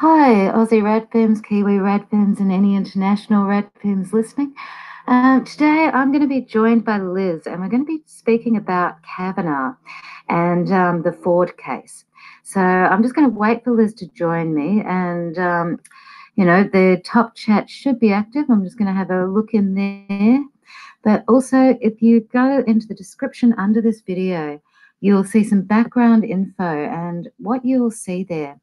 Hi, Aussie Radfems, Kiwi Radfems, and any international Radfems listening. Today I'm going to be joined by Liz, and we're going to be speaking about Kavanaugh and the Ford case. So I'm just going to wait for Liz to join me, and the top chat should be active. I'm just going to have a look in there. But also, if you go into the description under this video, you'll see some background info, and what you'll see there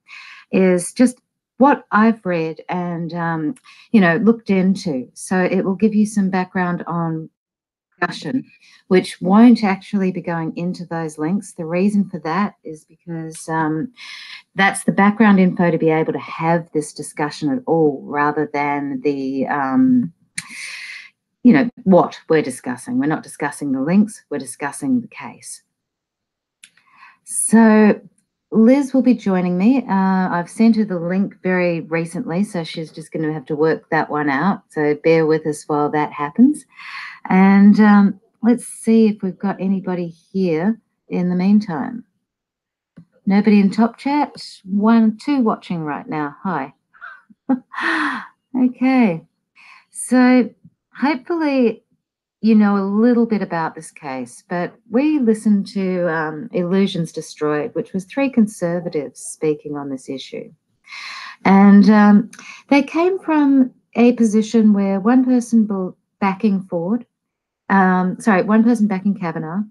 is just what I've read and looked into. So it will give you some background on discussion, which won't actually be going into those links. The reason for that is because that's the background info to be able to have this discussion at all, rather than the what we're discussing. We're not discussing the links, we're discussing the case. So Liz will be joining me. I've sent her the link very recently, so she's just going to have to work that one out. So bear with us while that happens. And let's see if we've got anybody here in the meantime. Nobody in top chat? 1, 2 watching right now. Hi. Okay. So hopefully you know a little bit about this case, but we listened to Illusions Destroyed, which was 3 conservatives speaking on this issue. And they came from a position where one person backing Ford, one person backing Kavanaugh,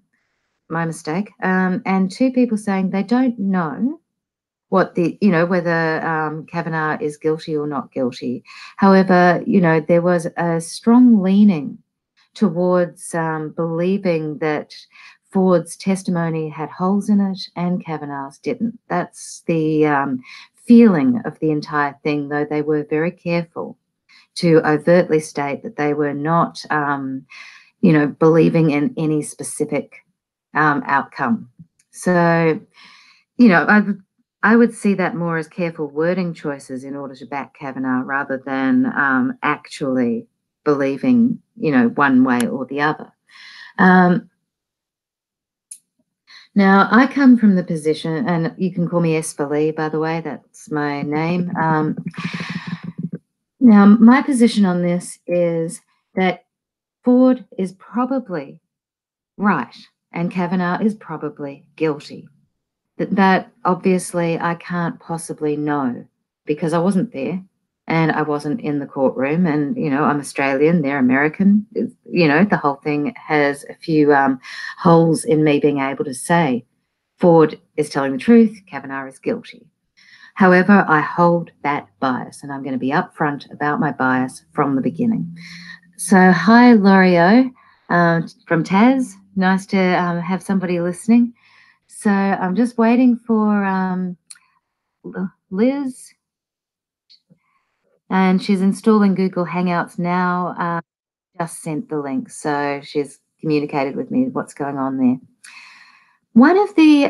my mistake, and 2 people saying they don't know what whether Kavanaugh is guilty or not guilty. However, there was a strong leaning towards believing that Ford's testimony had holes in it and Kavanaugh's didn't. That's the feeling of the entire thing, though they were very careful to overtly state that they were not, believing in any specific outcome. So, I would see that more as careful wording choices in order to back Kavanaugh, rather than actually believing, one way or the other. Now, I come from the position, and you can call me Esfali, by the way, that's my name. Now, my position on this is that Ford is probably right and Kavanaugh is probably guilty. That obviously I can't possibly know because I wasn't there. And I wasn't in the courtroom, and, I'm Australian, they're American. The whole thing has a few holes in me being able to say Ford is telling the truth, Kavanaugh is guilty. However, I hold that bias, and I'm going to be upfront about my bias from the beginning. So hi, L'Oreal from Taz. Nice to have somebody listening. So I'm just waiting for Liz. And she's installing Google Hangouts now. Just sent the link, so she's communicated with me what's going on there. One of the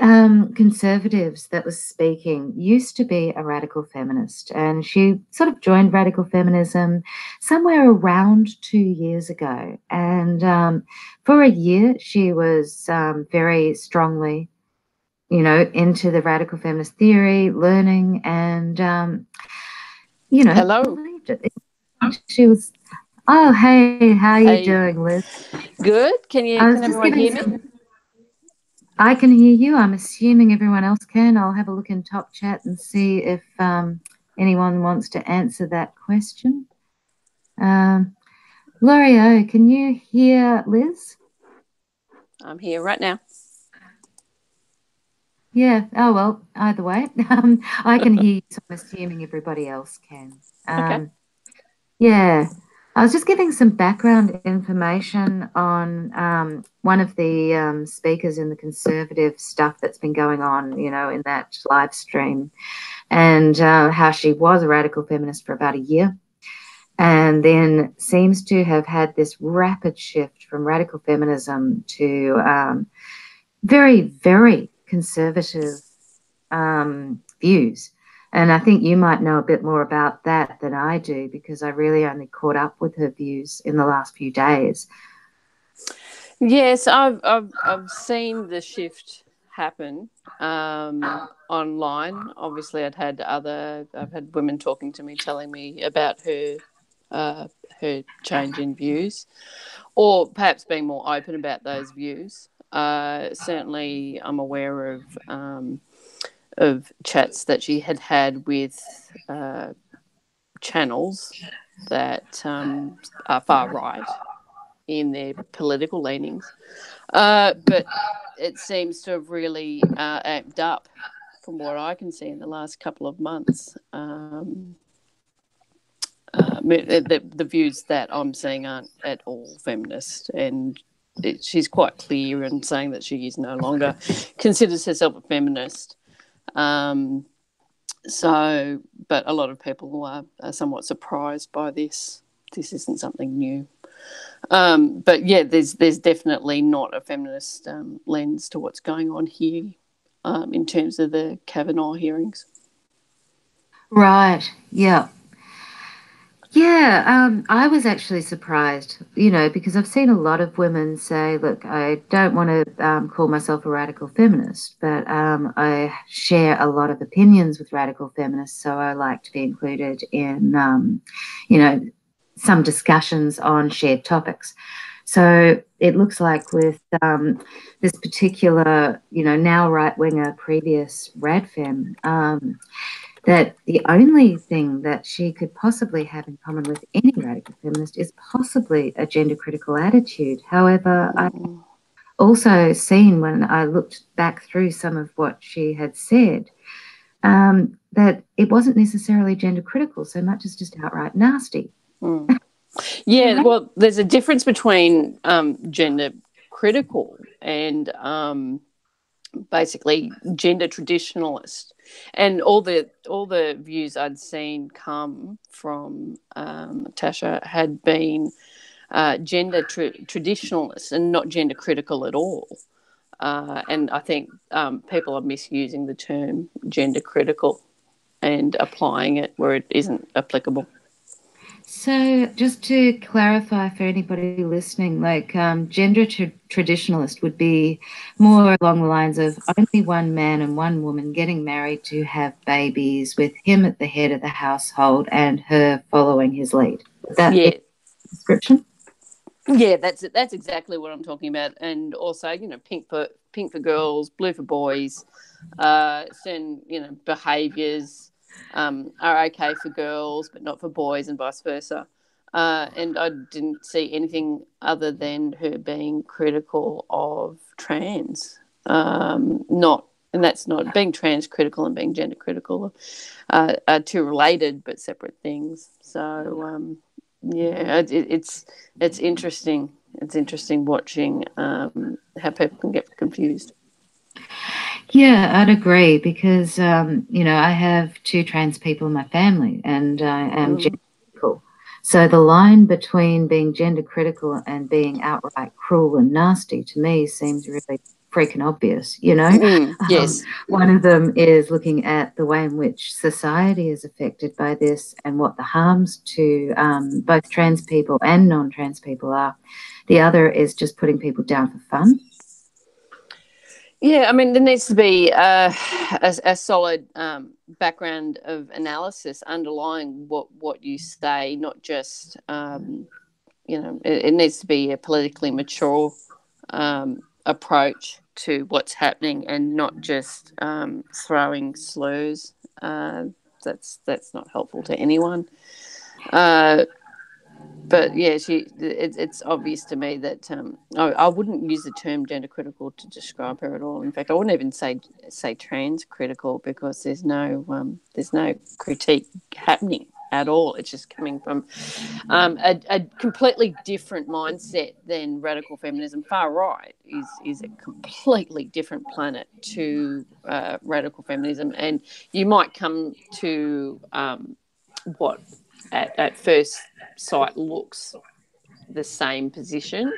conservatives that was speaking used to be a radical feminist, and she sort of joined radical feminism somewhere around 2 years ago. And for a year, she was very strongly, into the radical feminist theory, learning, and Hello. She was. Oh, hey, how are you doing, Liz? Good. Can everyone hear me? I can hear you. I'm assuming everyone else can. I'll have a look in top chat and see if anyone wants to answer that question. L'Oreal, can you hear Liz? I'm here right now. Yeah. Oh, well, either way. I can hear you, so I'm assuming everybody else can. Okay. Yeah. I was just giving some background information on one of the speakers in the conservative stuff that's been going on, in that live stream, and how she was a radical feminist for about a year, and then seems to have had this rapid shift from radical feminism to very, very conservative views. And I think you might know a bit more about that than I do, because I really only caught up with her views in the last few days. Yes, I've seen the shift happen online. Obviously, I've had women talking to me, telling me about her change in views, or perhaps being more open about those views. Certainly, I'm aware of chats that she had with channels that are far right in their political leanings. But it seems to have really amped up from what I can see in the last couple of months. The views that I'm seeing aren't at all feminist, and she's quite clear in saying that she is no longer considers herself a feminist. But a lot of people are somewhat surprised by this. This isn't something new. But yeah, there's definitely not a feminist lens to what's going on here in terms of the Kavanaugh hearings. Right. Yeah. Yeah, I was actually surprised, because I've seen a lot of women say, look, I don't want to call myself a radical feminist, but I share a lot of opinions with radical feminists, so I like to be included in, some discussions on shared topics. So it looks like with this particular, now right-winger, previous radfem, that the only thing that she could possibly have in common with any radical feminist is possibly a gender critical attitude. However, I also seen when I looked back through some of what she had said, that it wasn't necessarily gender critical so much as just outright nasty. Yeah, well, there's a difference between gender critical and basically gender traditionalist, and all the views I'd seen come from Tasha had been gender traditionalist and not gender critical at all. And I think people are misusing the term gender critical and applying it where it isn't applicable. So just to clarify for anybody listening, like gender traditionalist would be more along the lines of only one man and one woman getting married to have babies with him at the head of the household and her following his lead. Is that the description? Yeah, that's it. That's exactly what I'm talking about. And also, pink for girls, blue for boys. Certain, behaviours are okay for girls, but not for boys, and vice versa. And I didn't see anything other than her being critical of trans. And that's not being trans critical and being gender critical are two related but separate things. So it's interesting. It's interesting watching how people can get confused. Yeah, I'd agree because, I have two trans people in my family and I am gender critical. So the line between being gender critical and being outright cruel and nasty to me seems really freaking obvious, Yes. One of them is looking at the way in which society is affected by this and what the harms to both trans people and non-trans people are. The other is just putting people down for fun. Yeah, I mean, there needs to be a solid background of analysis underlying what you say, not just, it needs to be a politically mature approach to what's happening and not just throwing slurs. That's not helpful to anyone. But yeah, it's obvious to me that I wouldn't use the term gender critical to describe her at all. In fact, I wouldn't even say trans critical because there's no critique happening at all. It's just coming from a completely different mindset than radical feminism. Far right is a completely different planet to radical feminism, and you might come to what at first sight looks the same position,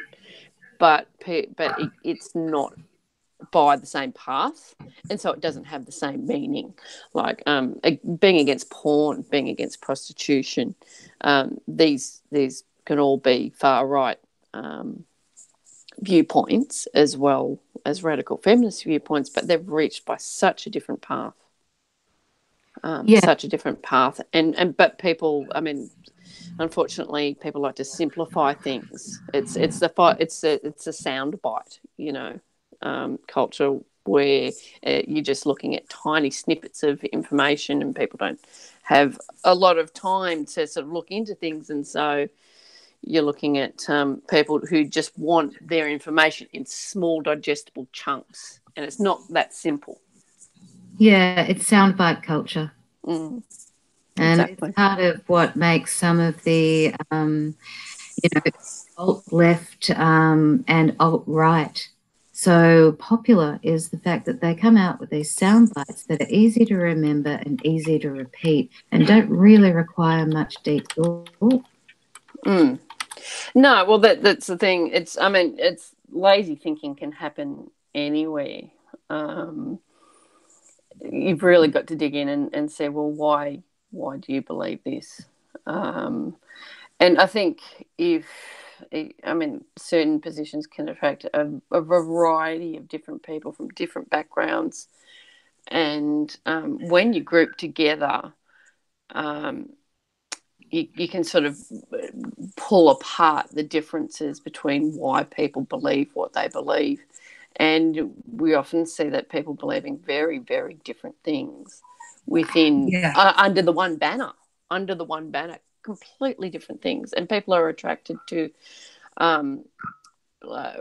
but it's not by the same path, and so it doesn't have the same meaning. Like being against porn, being against prostitution, these can all be far right viewpoints as well as radical feminist viewpoints, but they're reached by such a different path. Yeah. Such a different path, but people, I mean, unfortunately, people like to simplify things. It's a sound bite, culture where you're just looking at tiny snippets of information, and people don't have a lot of time to sort of look into things, and so you're looking at people who just want their information in small, digestible chunks, and it's not that simple. Yeah, it's soundbite culture. And exactly. It's part of what makes some of the, alt-left and alt-right so popular is the fact that they come out with these sound bites that are easy to remember and easy to repeat and don't really require much deep thought. No, well, that's the thing. It's lazy thinking can happen anywhere. You've really got to dig in and say, well, why do you believe this? And I think certain positions can attract a variety of different people from different backgrounds. And when you group together, you can sort of pull apart the differences between why people believe what they believe. And we often see that people believing very, very different things within under the one banner, completely different things. And people are attracted to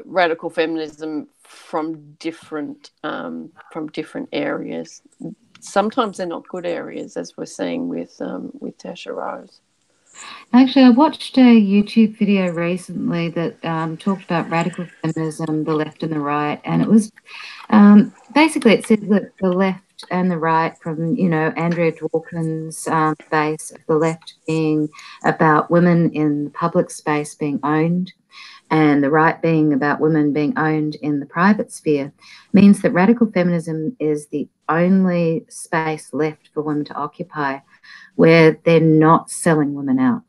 radical feminism from different areas. Sometimes they're not good areas, as we're seeing with Tasha Rose. Actually, I watched a YouTube video recently that talked about radical feminism, the left and the right, and it was basically it said that the left and the right, from Andrea Dworkin's base of the left being about women in the public space being owned, and the right being about women being owned in the private sphere, means that radical feminism is the only space left for women to occupy where they're not selling women out.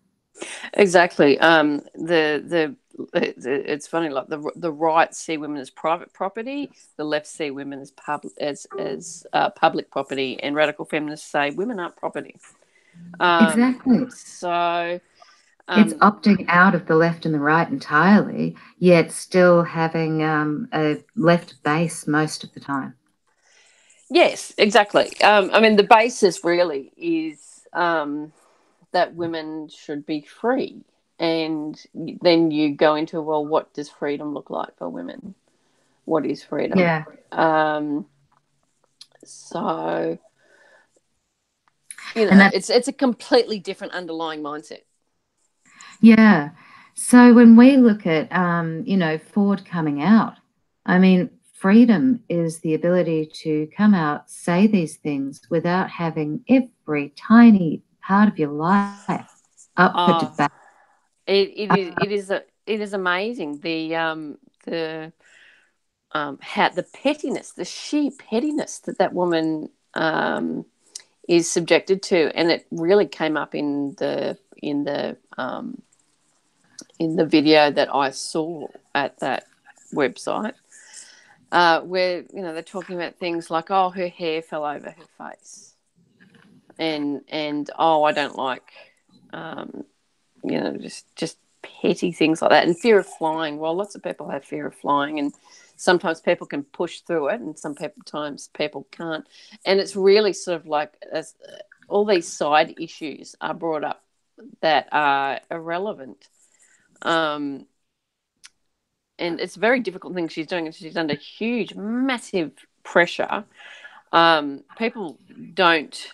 Exactly. It's funny, like the right see women as private property, the left see women as public property, and radical feminists say women aren't property. Exactly. So it's opting out of the left and the right entirely, yet still having a left base most of the time. Yes, exactly. The basis really is that women should be free. And then you go into, well, what does freedom look like for women? What is freedom? Yeah. So, it's a completely different underlying mindset. Yeah. So when we look at, Ford coming out, freedom is the ability to come out, say these things without having every tiny part of your life up for debate. It is amazing how the pettiness, the sheer pettiness that woman is subjected to, and it really came up in the video that I saw at that website, where they're talking about things like, oh, her hair fell over her face, and oh, I don't like, just petty things like that, and fear of flying. Well, lots of people have fear of flying, and sometimes people can push through it, and sometimes people can't. And it's really sort of like all these side issues are brought up that are irrelevant. And it's a very difficult thing she's doing. She's under huge, massive pressure. People don't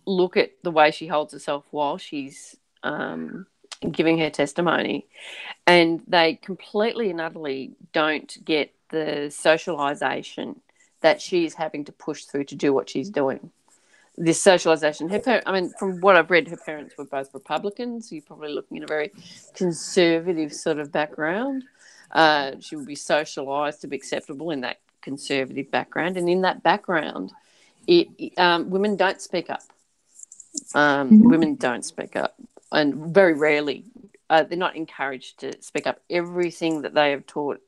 look at the way she holds herself while she's giving her testimony, and they completely and utterly don't get the socialization that she's having to push through to do what she's doing. This socialization, from what I've read, her parents were both Republicans. So you're probably looking at a very conservative sort of background. She would be socialized to be acceptable in that conservative background, and in that background, women don't speak up. Women don't speak up, and very rarely they're not encouraged to speak up. Everything that they have taught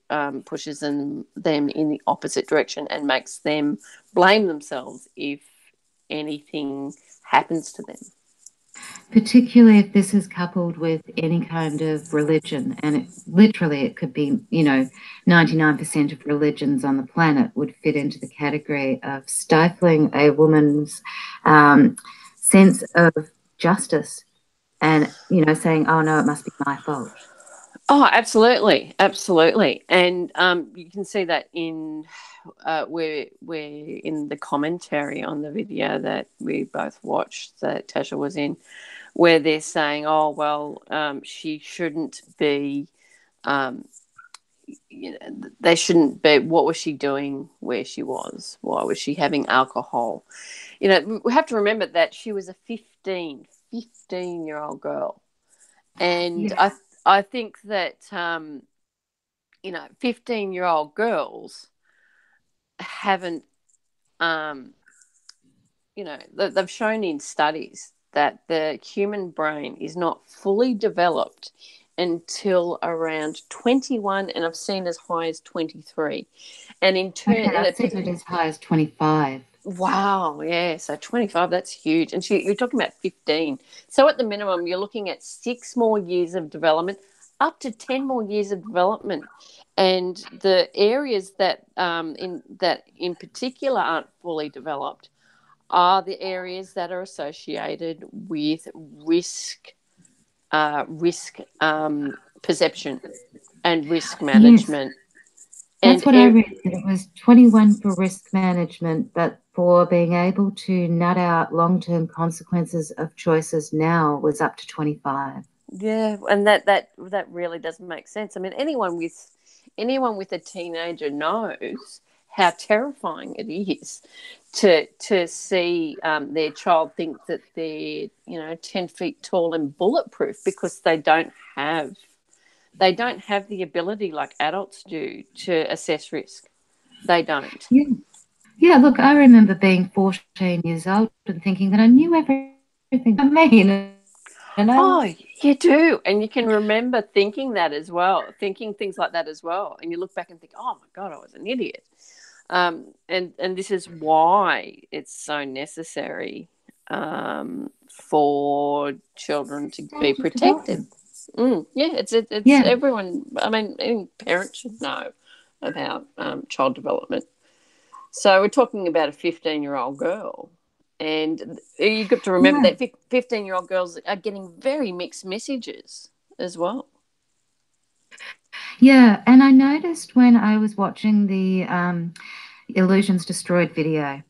pushes them in the opposite direction and makes them blame themselves if anything happens to them. Particularly if this is coupled with any kind of religion, and it could be, 99% of religions on the planet would fit into the category of stifling a woman's sense of justice and, saying, oh, no, it must be my fault. Oh, absolutely, absolutely, and you can see that in we're in the commentary on the video that we both watched that Tasha was in, where they're saying, "Oh, well, she shouldn't be." They shouldn't be. What was she doing where she was? Why was she having alcohol? We have to remember that she was a 15-year-old girl, and Yeah. I think that 15-year-old girls haven't they've shown in studies that the human brain is not fully developed until around 21, and I've seen as high as 23. And in turn, Okay, I've seen it as high as 25. wow, yeah, so 25, that's huge. And you're talking about 15. So at the minimum, you're looking at 6 more years of development, up to 10 more years of development. And the areas that in particular aren't fully developed are the areas that are associated with risk perception and risk Yes. management. That's And what I read. That it was 21 for risk management, but for being able to nut out long-term consequences of choices now was up to 25. yeah, and that really doesn't make sense. I mean, anyone with a teenager knows how terrifying it is to see their child think that they're 10 feet tall and bulletproof, because they don't have the ability like adults do to assess risk. They don't. Yeah. Yeah, look, I remember being 14 years old and thinking that I knew everything about me. And I, Oh, you do. And you can remember thinking that as well, thinking things like that as well. And you look back and think, oh my God, I was an idiot. And this is why it's so necessary for children to be stage of protected. development. Yeah, it's Yeah. everyone. I mean, any parent should know about child development. So we're talking about a 15-year-old girl. And you've got to remember Yeah. that 15-year-old girls are getting very mixed messages as well. Yeah. And I noticed when I was watching the Illusions Destroyed video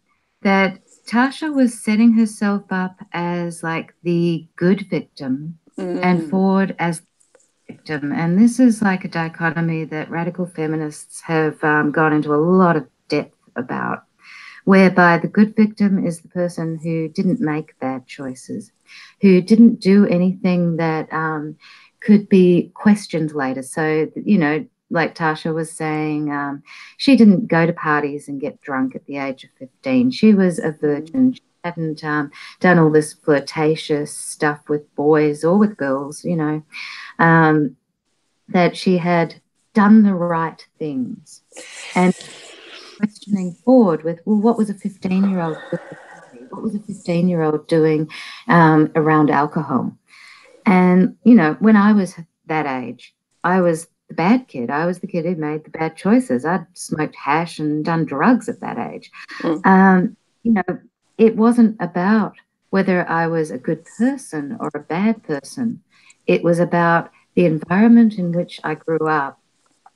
that Tasha was setting herself up as like the good victim and Mm. Ford as the victim. And this is like a dichotomy that radical feminists have gone into a lot of depth about, whereby the good victim is the person who didn't make bad choices, who didn't do anything that could be questioned later. So, like Tasha was saying, she didn't go to parties and get drunk at the age of 15. She was a virgin. She hadn't done all this flirtatious stuff with boys or with girls, that she had done the right things. And questioning Ford with, well, what was a 15-year-old doing at a party? What was a 15-year-old doing around alcohol? And, when I was that age, I was the bad kid. I was the kid who made the bad choices. I'd smoked hash and done drugs at that age. Mm. You know, it wasn't about whether I was a good person or a bad person. It was about the environment in which I grew up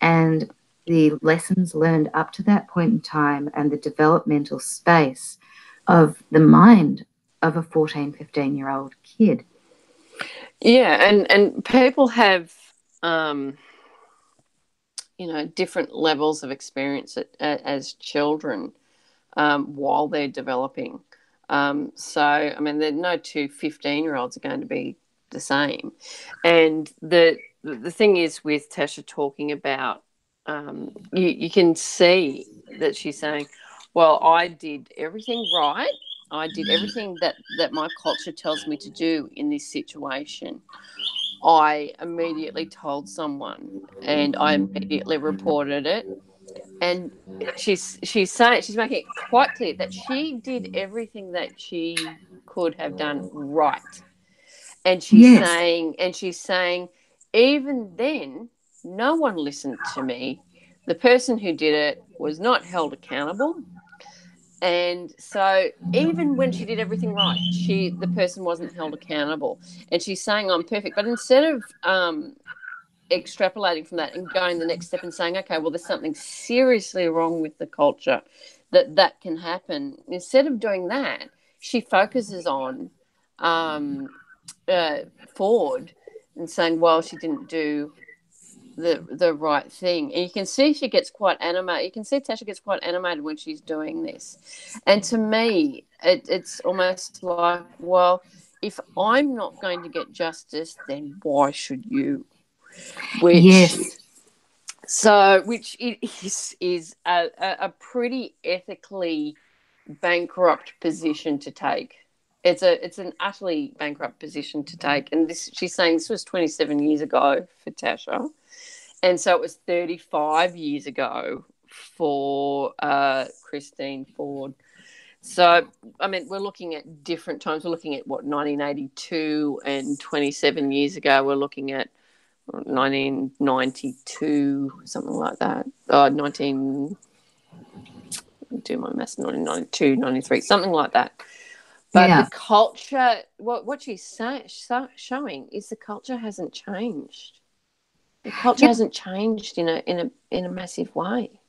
and the lessons learned up to that point in time and the developmental space of the mind of a 14, 15-year-old kid. Yeah, and people have different levels of experience as children while they're developing. So, I mean, there are no two 15-year-olds are going to be the same. And the thing is with Tasha talking about, you can see that she's saying, well, I did everything right. I did everything that my culture tells me to do in this situation. I immediately told someone, and I immediately reported it. And she's saying, she's making it quite clear that she did everything that she could have done right. And Yes. she's saying, even then, no one listened to me. The person who did it was not held accountable. And so even when she did everything right, the person wasn't held accountable. And she's saying I'm perfect. But instead of extrapolating from that and going the next step and saying, okay, well, there's something seriously wrong with the culture that can happen. Instead of doing that, she focuses on Ford and saying, well, she didn't do the right thing. And you can see she gets quite animated. You can see Tasha gets quite animated when she's doing this. And to me, it's almost like, well, if I'm not going to get justice, then why should you? Which Yes. which is a pretty ethically bankrupt position to take. It's an utterly bankrupt position to take. And this, she's saying this was 27 years ago for Tasha, and so it was 35 years ago for Christine Ford. So, I mean, we're looking at different times. We're looking at 1982, and 27 years ago, we're looking at 1992, something like that. 19, do my maths, 1992, 93, something like that. But the Yeah. culture, what she's showing is the culture hasn't changed. The culture Yep. hasn't changed in a massive way.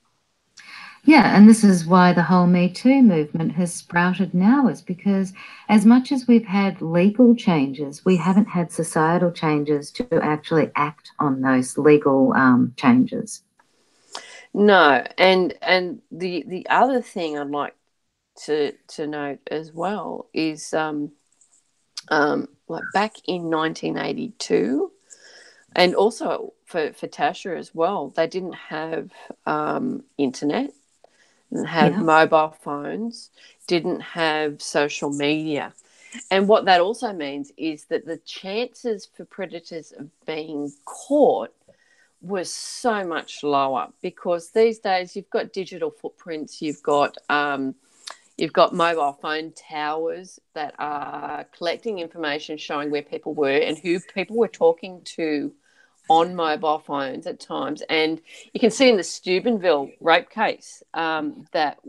Yeah, and this is why the whole Me Too movement has sprouted now, is because as much as we've had legal changes, we haven't had societal changes to actually act on those legal changes. No, and the other thing I'd like to note as well is like back in 1982, and also for Tasha as well, they didn't have internet, didn't have Yeah. mobile phones, didn't have social media. And what that also means is that the chances for predators of being caught was so much lower, because these days you've got digital footprints, you've got mobile phone towers that are collecting information showing where people were and who people were talking to on mobile phones at times. And you can see in the Steubenville rape case that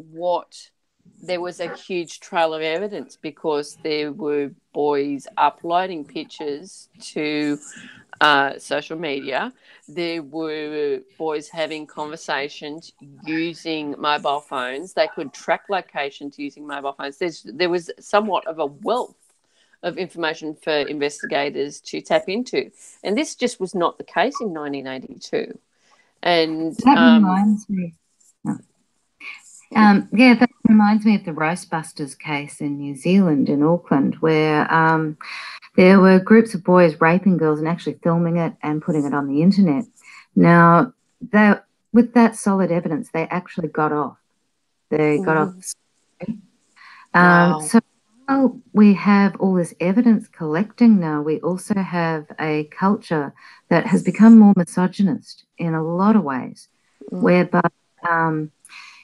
there was a huge trail of evidence, because there were boys uploading pictures to social media. There were boys having conversations using mobile phones. They could track locations using mobile phones. There was somewhat of a wealth of information for investigators to tap into. And this just was not the case in 1982. And That reminds me. Yeah, that reminds me of the Roastbusters case in New Zealand, in Auckland, where there were groups of boys raping girls and actually filming it and putting it on the internet. Now, with that solid evidence, they actually got off. They got off. wow. So while we have all this evidence collecting now, we also have a culture that has become more misogynist in a lot of ways, whereby,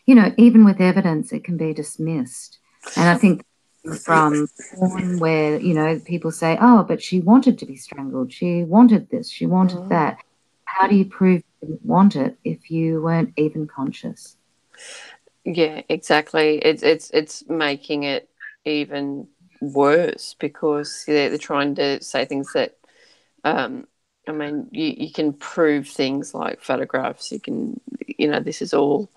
even with evidence, it can be dismissed. And I think from porn where, people say, oh, but she wanted to be strangled. She wanted this. She wanted that. How do you prove you didn't want it if you weren't even conscious? Yeah, exactly. It's making it even worse, because they're trying to say things that, I mean, you can prove things like photographs. You can, this is all,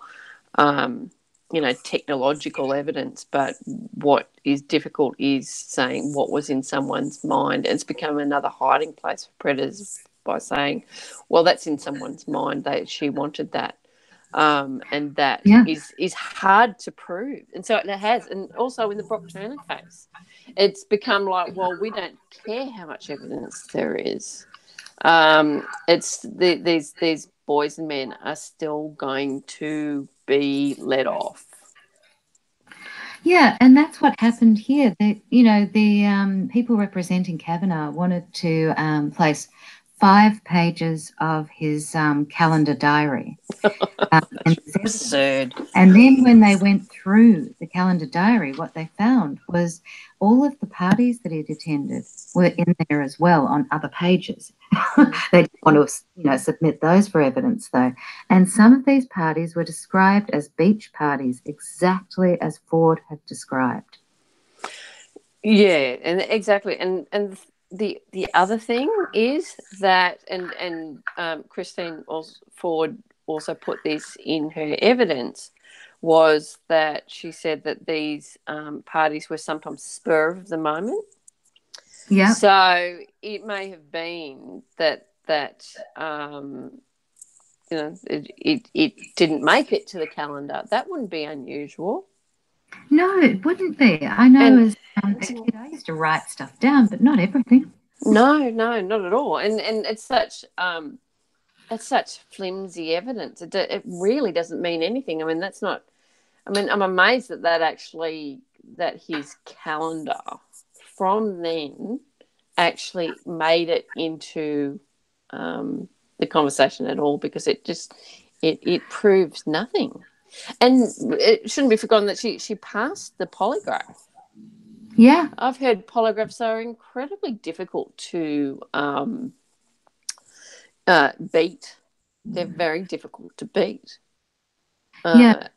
technological evidence. But what is difficult is saying what was in someone's mind. And it's become another hiding place for predators by saying, well, that's in someone's mind. She wanted that. And that Yeah. is hard to prove. And so it has. And also in the Brock Turner case, it's become like, well, we don't care how much evidence there is. These boys and men are still going to be let off. Yeah, and that's what happened here. The people representing Kavanaugh wanted to place 5 pages of his calendar diary in this evidence. Absurd. And then when they went through the calendar diary, what they found was all of the parties that he'd attended were in there as well on other pages. They didn't want to, submit those for evidence, though. And some of these parties were described as beach parties, exactly as Ford had described. Yeah, and exactly, and the other thing is that, and Christine Ford also put this in her evidence, was that she said that these parties were sometimes spur of the moment. Yeah. So it may have been that it didn't make it to the calendar. That wouldn't be unusual. No, it wouldn't be. I know And as a kid, I used to write stuff down, but not everything. no, not at all. And it's such flimsy evidence. It really doesn't mean anything. I mean, that's not. I mean, I'm amazed that his calendar from then actually made it into the conversation at all, because it proves nothing. And it shouldn't be forgotten that she passed the polygraph. Yeah. I've heard polygraphs are incredibly difficult to beat. They're very difficult to beat. Yeah.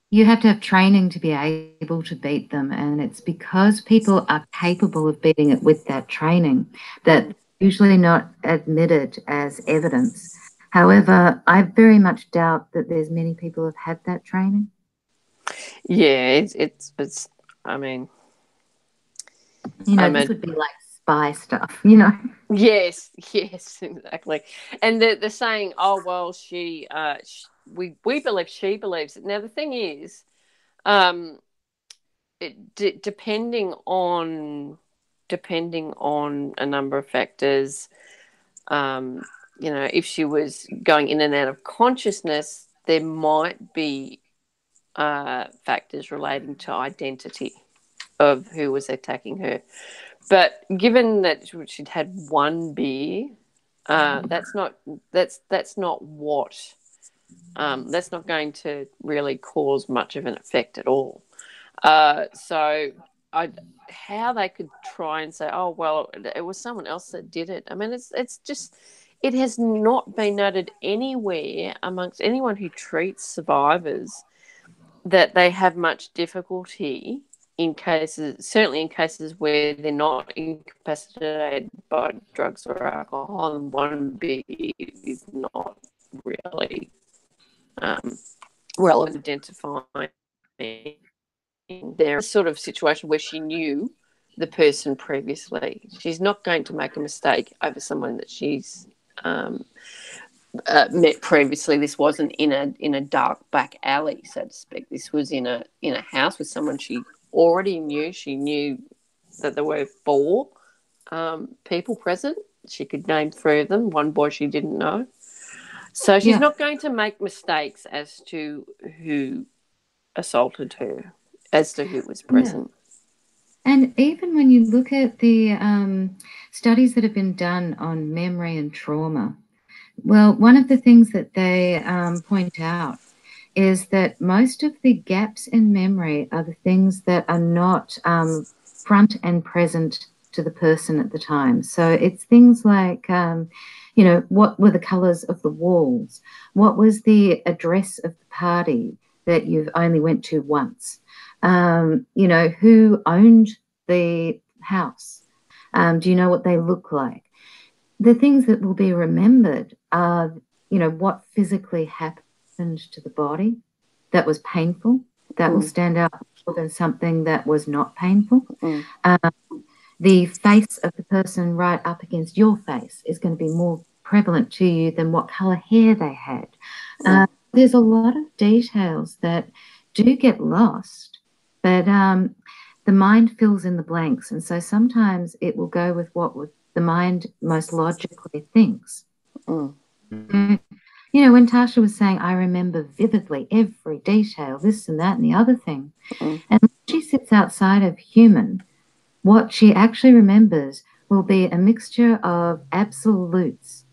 You have to have training to be able to beat them. And it's because people are capable of beating it with that training that usually not admitted as evidence. However, I very much doubt that there's many people who have had that training. Yeah, it's I mean, This would be like spy stuff. Yes, yes, exactly. And the saying, "Oh well, we believe she believes it." Now the thing is, depending on a number of factors, if she was going in and out of consciousness, there might be factors relating to identity of who was attacking her. But given that she'd had one beer, that's not going to really cause much of an effect at all. So how they could try and say, oh well, it was someone else that did it. I mean, it's just, it has not been noted anywhere amongst anyone who treats survivors that they have much difficulty certainly in cases where they're not incapacitated by drugs or alcohol, and one beer is not really relevant identifying. There's a sort of situation where she knew the person previously. She's not going to make a mistake over someone that she's met previously. This wasn't in a dark back alley, so to speak. This was in a house with someone she already knew. She knew that there were 4 people present. She could name 3 of them. One boy she didn't know. So she's not going to make mistakes as to who assaulted her, as to who was present. Yeah. And even when you look at the studies that have been done on memory and trauma, well, one of the things that they point out is that most of the gaps in memory are the things that are not front and present to the person at the time. So it's things like, what were the colors of the walls? What was the address of the party that you've only went to once? Who owned the house? Do you know what they look like? The things that will be remembered are, what physically happened to the body that was painful. That will stand out more than something that was not painful. The face of the person right up against your face is going to be more prevalent to you than what color hair they had. There's a lot of details that do get lost, but the mind fills in the blanks. And so sometimes it will go with what the mind most logically thinks. when Tasha was saying, I remember vividly every detail, this and that and the other thing. Mm. And when she sits outside of human, what she actually remembers will be a mixture of absolutes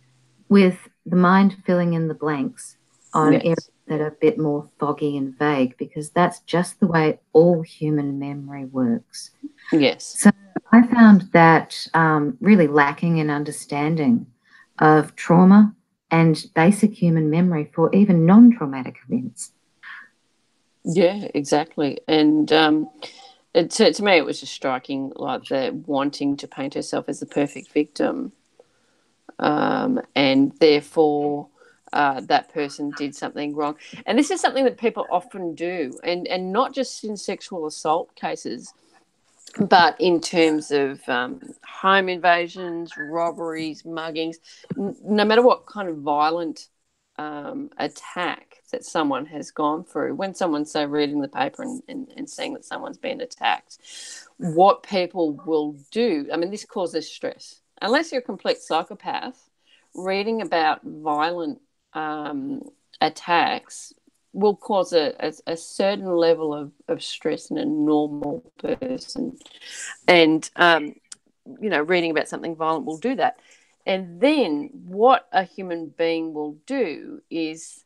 with the mind filling in the blanks on areas Yes. that are a bit more foggy and vague, because that's just the way all human memory works. Yes. So I found that really lacking in understanding of trauma and basic human memory for even non-traumatic events. Yeah, exactly. And to me, it was just striking, like the wanting to paint herself as the perfect victim, and therefore that person did something wrong. And this is something that people often do, and not just in sexual assault cases, but in terms of home invasions, robberies, muggings, no matter what kind of violent attack that someone has gone through, when someone's, say, reading the paper and seeing that someone's been attacked, what people will do, I mean, this causes stress. Unless you're a complete psychopath, reading about violent attacks will cause a certain level of stress in a normal person. And, reading about something violent will do that. And then what a human being will do is,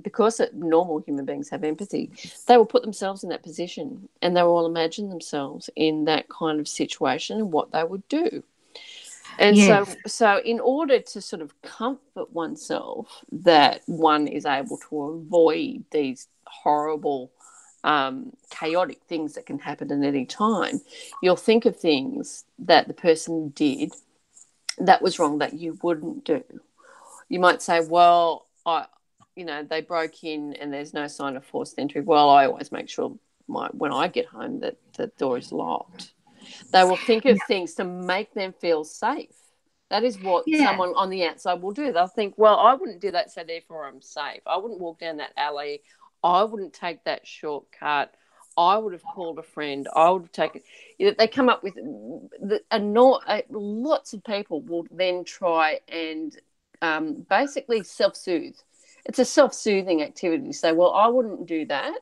because normal human beings have empathy, they will put themselves in that position and they will imagine themselves in that kind of situation and what they would do. And Yes. so in order to sort of comfort oneself that one is able to avoid these horrible, chaotic things that can happen at any time, you'll think of things that the person did that was wrong that you wouldn't do. You might say, well, they broke in and there's no sign of forced entry. Well, I always make sure when I get home that the door is locked. They will think of things to make them feel safe. That is what Yeah. someone on the outside will do. They'll think, well, I wouldn't do that, so therefore I'm safe. I wouldn't walk down that alley. I wouldn't take that shortcut. I would have called a friend. I would have taken. They come up with lots of people will then try and basically self-soothe. It's a self-soothing activity to say, well, I wouldn't do that,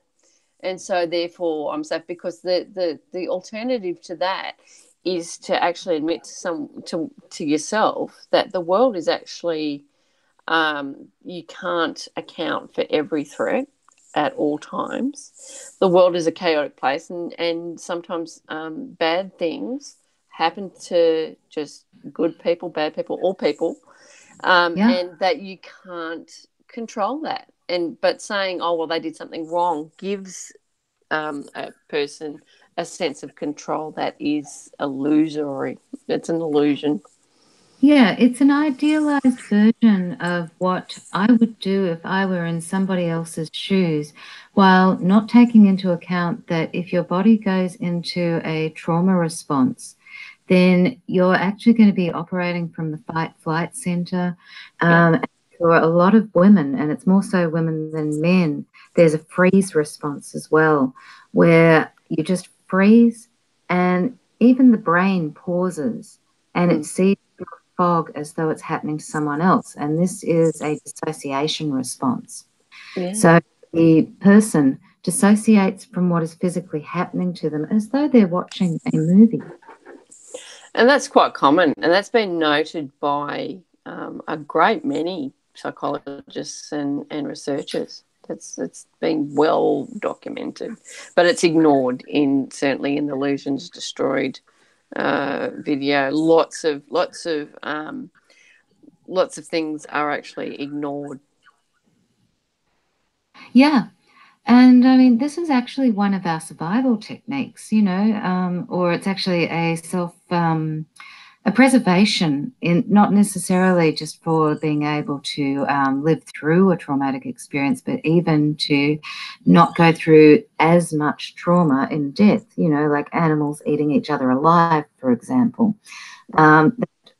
and so therefore I'm safe, because the alternative to that is to actually admit to yourself that the world is actually, you can't account for every threat at all times. The world is a chaotic place, and sometimes bad things happen to just good people, bad people, all people, Yeah. and that you can't control that. But saying, oh well, they did something wrong, gives a person a sense of control that is illusory. It's an illusion. Yeah, it's an idealized version of what I would do if I were in somebody else's shoes, while not taking into account that if your body goes into a trauma response, then you're actually going to be operating from the fight flight center. Yeah. For a lot of women, and it's more so women than men, there's a freeze response as well, where you just freeze and even the brain pauses and it Mm. sees fog as though it's happening to someone else. And this is a dissociation response. Yeah. So the person dissociates from what is physically happening to them as though they're watching a movie. And that's quite common, and that's been noted by a great many psychologists and researchers. It's been well documented, but it's ignored certainly in the Illusions Destroyed video. Lots of things are actually ignored. Yeah. And I mean, this is actually one of our survival techniques, or it's actually a preservation, in not necessarily just for being able to live through a traumatic experience, but even to not go through as much trauma in death, like animals eating each other alive, for example. The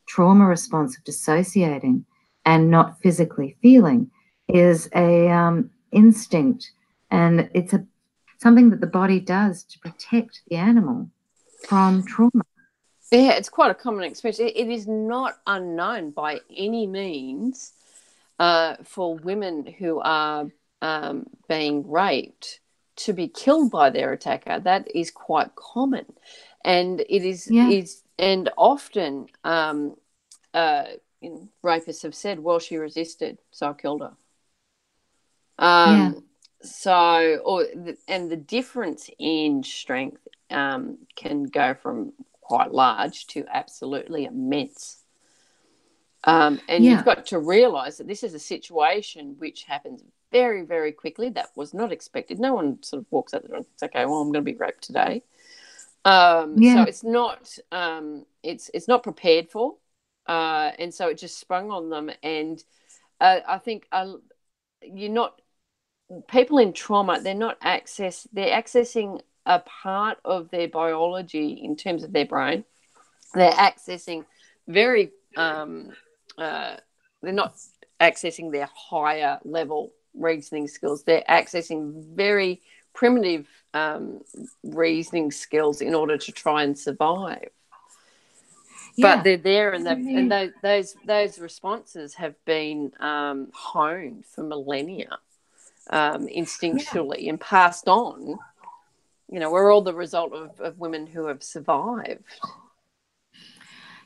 trauma response of dissociating and not physically feeling is a instinct, and it's something that the body does to protect the animal from trauma. Yeah, it's quite a common experience. It is not unknown by any means for women who are being raped to be killed by their attacker. That is quite common, and it is and often rapists have said, "Well, she resisted, so I killed her." And the difference in strength can go from quite large to absolutely immense. You've got to realise that this is a situation which happens very, very quickly. That was not expected. No one sort of walks out the door and thinks, "Okay, well, I'm going to be raped today." So it's not it's not prepared for, and so it just sprung on them. And I think you're not people in trauma. They're accessing a part of their biology in terms of their brain. They're accessing very they're not accessing their higher level reasoning skills. They're accessing very primitive reasoning skills in order to try and survive. But they're there, and those responses have been honed for millennia, instinctually, and passed on. We're all the result of women who have survived.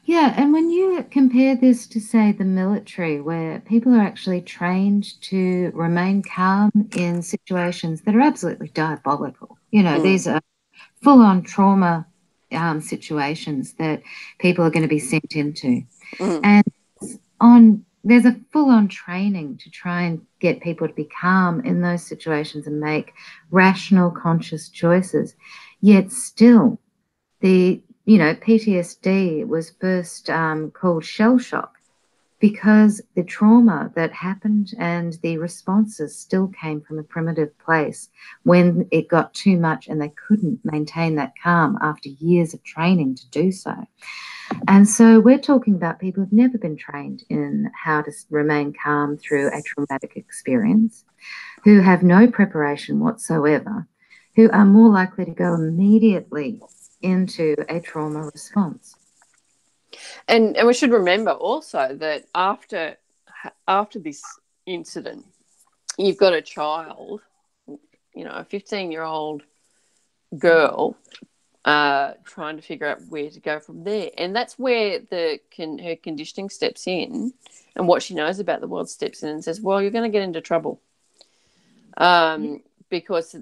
Yeah, and when you compare this to, say, the military, where people are actually trained to remain calm in situations that are absolutely diabolical, these are full-on trauma situations that people are going to be sent into. And there's a full-on training to try and get people to be calm in those situations and make rational, conscious choices. Yet still, PTSD was first called shell shock because the trauma that happened and the responses still came from a primitive place when it got too much and they couldn't maintain that calm after years of training to do so. And so we're talking about people who've never been trained in how to remain calm through a traumatic experience, who have no preparation whatsoever, who are more likely to go immediately into a trauma response. And we should remember also that after this incident, you've got a child, a 15-year-old girl, trying to figure out where to go from there. And that's where her conditioning steps in, and what she knows about the world steps in and says, well, you're going to get into trouble. Because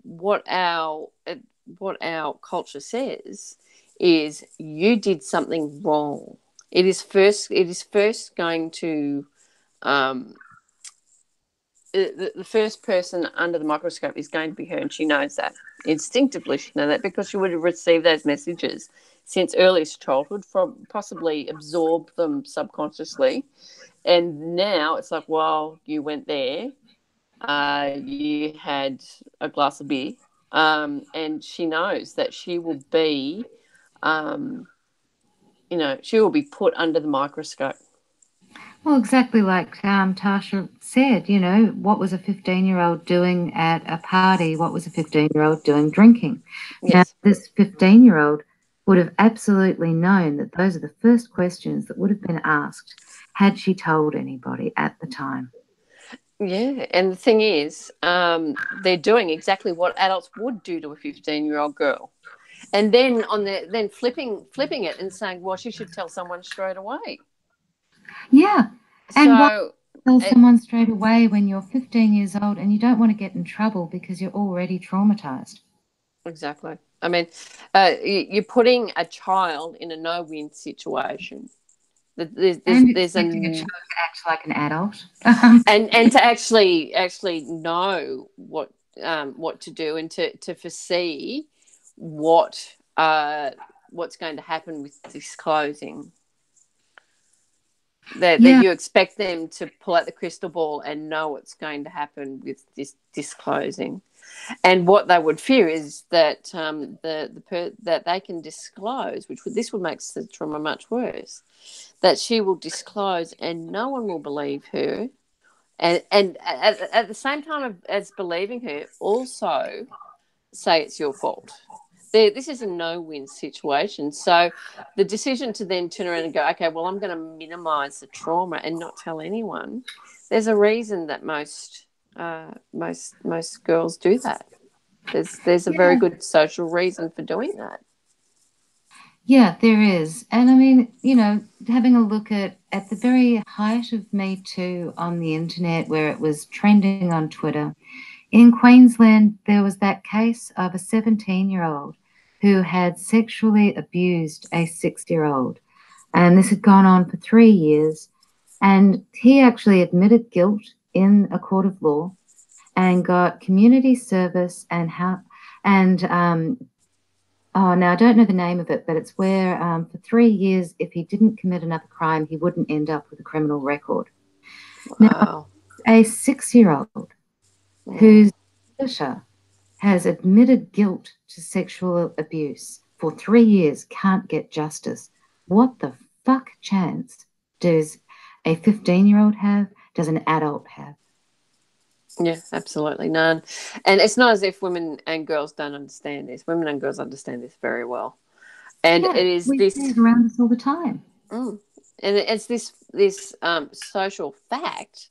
what our culture says is you did something wrong. It is first going to the first person under the microscope is going to be her, and she knows that. Instinctively she knows that because she would have received those messages since earliest childhood, from possibly absorbed them subconsciously. And now it's like, well, you went there, you had a glass of beer, and she knows that she will be, she will be put under the microscope. Well, exactly like Tasha said, what was a 15-year-old doing at a party? What was a 15-year-old doing drinking? Yes. Now, this 15-year-old would have absolutely known that those are the first questions that would have been asked had she told anybody at the time. Yeah, and the thing is, they're doing exactly what adults would do to a 15-year-old girl, and then flipping it and saying, well, she should tell someone straight away. Yeah, and why tell someone straight away when you're 15 years old and you don't want to get in trouble because you're already traumatized? Exactly. I mean, you're putting a child in a no-win situation. There's expecting a child to act like an adult, and to actually know what to do, and to foresee what's going to happen with disclosing. That you expect them to pull out the crystal ball and know what's going to happen with this disclosing. And what they would fear is that that they can disclose, this would make the trauma much worse, that she will disclose and no one will believe her. And at the same time as believing her, also say it's your fault. this is a no-win situation. So the decision to then turn around and go, okay, well, I'm going to minimize the trauma and not tell anyone. There's a reason that most girls do that. There's a very good social reason for doing that. Yeah, there is. And I mean, having a look at the very height of Me Too on the internet, where it was trending on Twitter, in Queensland, there was that case of a 17-year-old who had sexually abused a 6-year-old. And this had gone on for 3 years. And he actually admitted guilt in a court of law and got community service and now I don't know the name of it, but it's where for 3 years, if he didn't commit another crime, he wouldn't end up with a criminal record. Wow. Now, a 6-year-old whose publisher has admitted guilt to sexual abuse for 3 years can't get justice. What the fuck chance does a 15-year-old have? Does an adult have? Yeah, absolutely none. And it's not as if women and girls don't understand this. Women and girls understand this very well. And it is we this see it around us all the time. And it's this social fact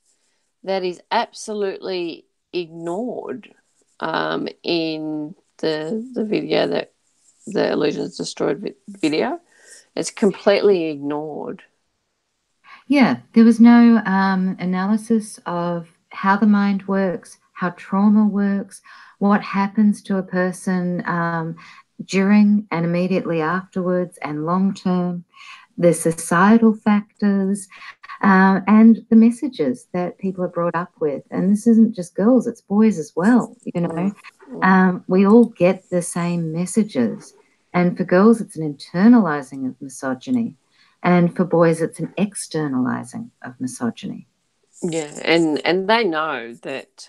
that is absolutely ignored in the video, that the Illusions Destroyed video. It's completely ignored. Yeah, there was no analysis of how the mind works, how trauma works, what happens to a person during and immediately afterwards and long term, the societal factors, and the messages that people are brought up with. And this isn't just girls, it's boys as well, We all get the same messages. And for girls, it's an internalizing of misogyny. And for boys, it's an externalizing of misogyny. Yeah, and they know that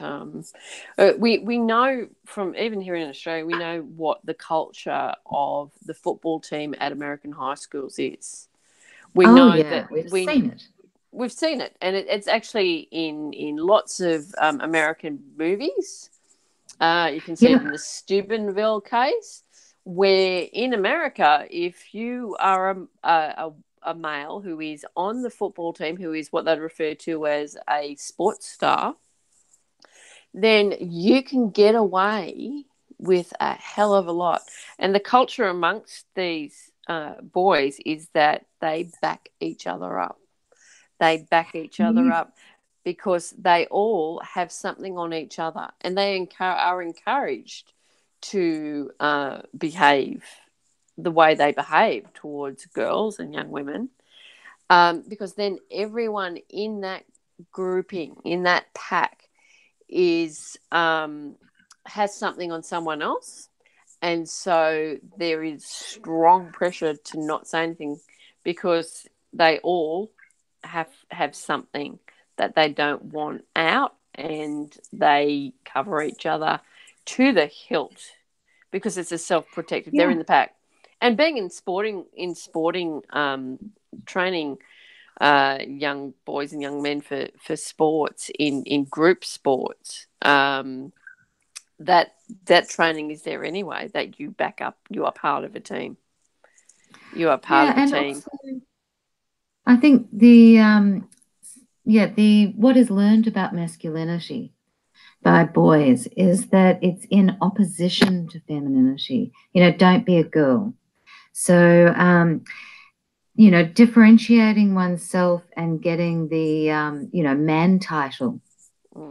we know from even here in Australia, we know what the culture of the football team at American high schools is. We know that we've seen it. We've seen it, and it's actually in lots of American movies. You can see it in the Steubenville case, where in America, if you are a male who is on the football team, who is what they'd refer to as a sports star, then you can get away with a hell of a lot. And the culture amongst these boys is that they back each other up. They back each other up because they all have something on each other, and they are encouraged to behave the way they behave towards girls and young women, because then everyone in that grouping, in that pack, is has something on someone else, and so there is strong pressure to not say anything because they all have something that they don't want out, and they cover each other to the hilt because it's a self-protective. They're in the pack. And being in sporting training young boys and young men for sports in group sports, that training is there anyway, that you back up, you are part of a team. You are part of a team. Also, I think the what is learned about masculinity by boys is that it's in opposition to femininity. Don't be a girl. So, differentiating oneself and getting the, man title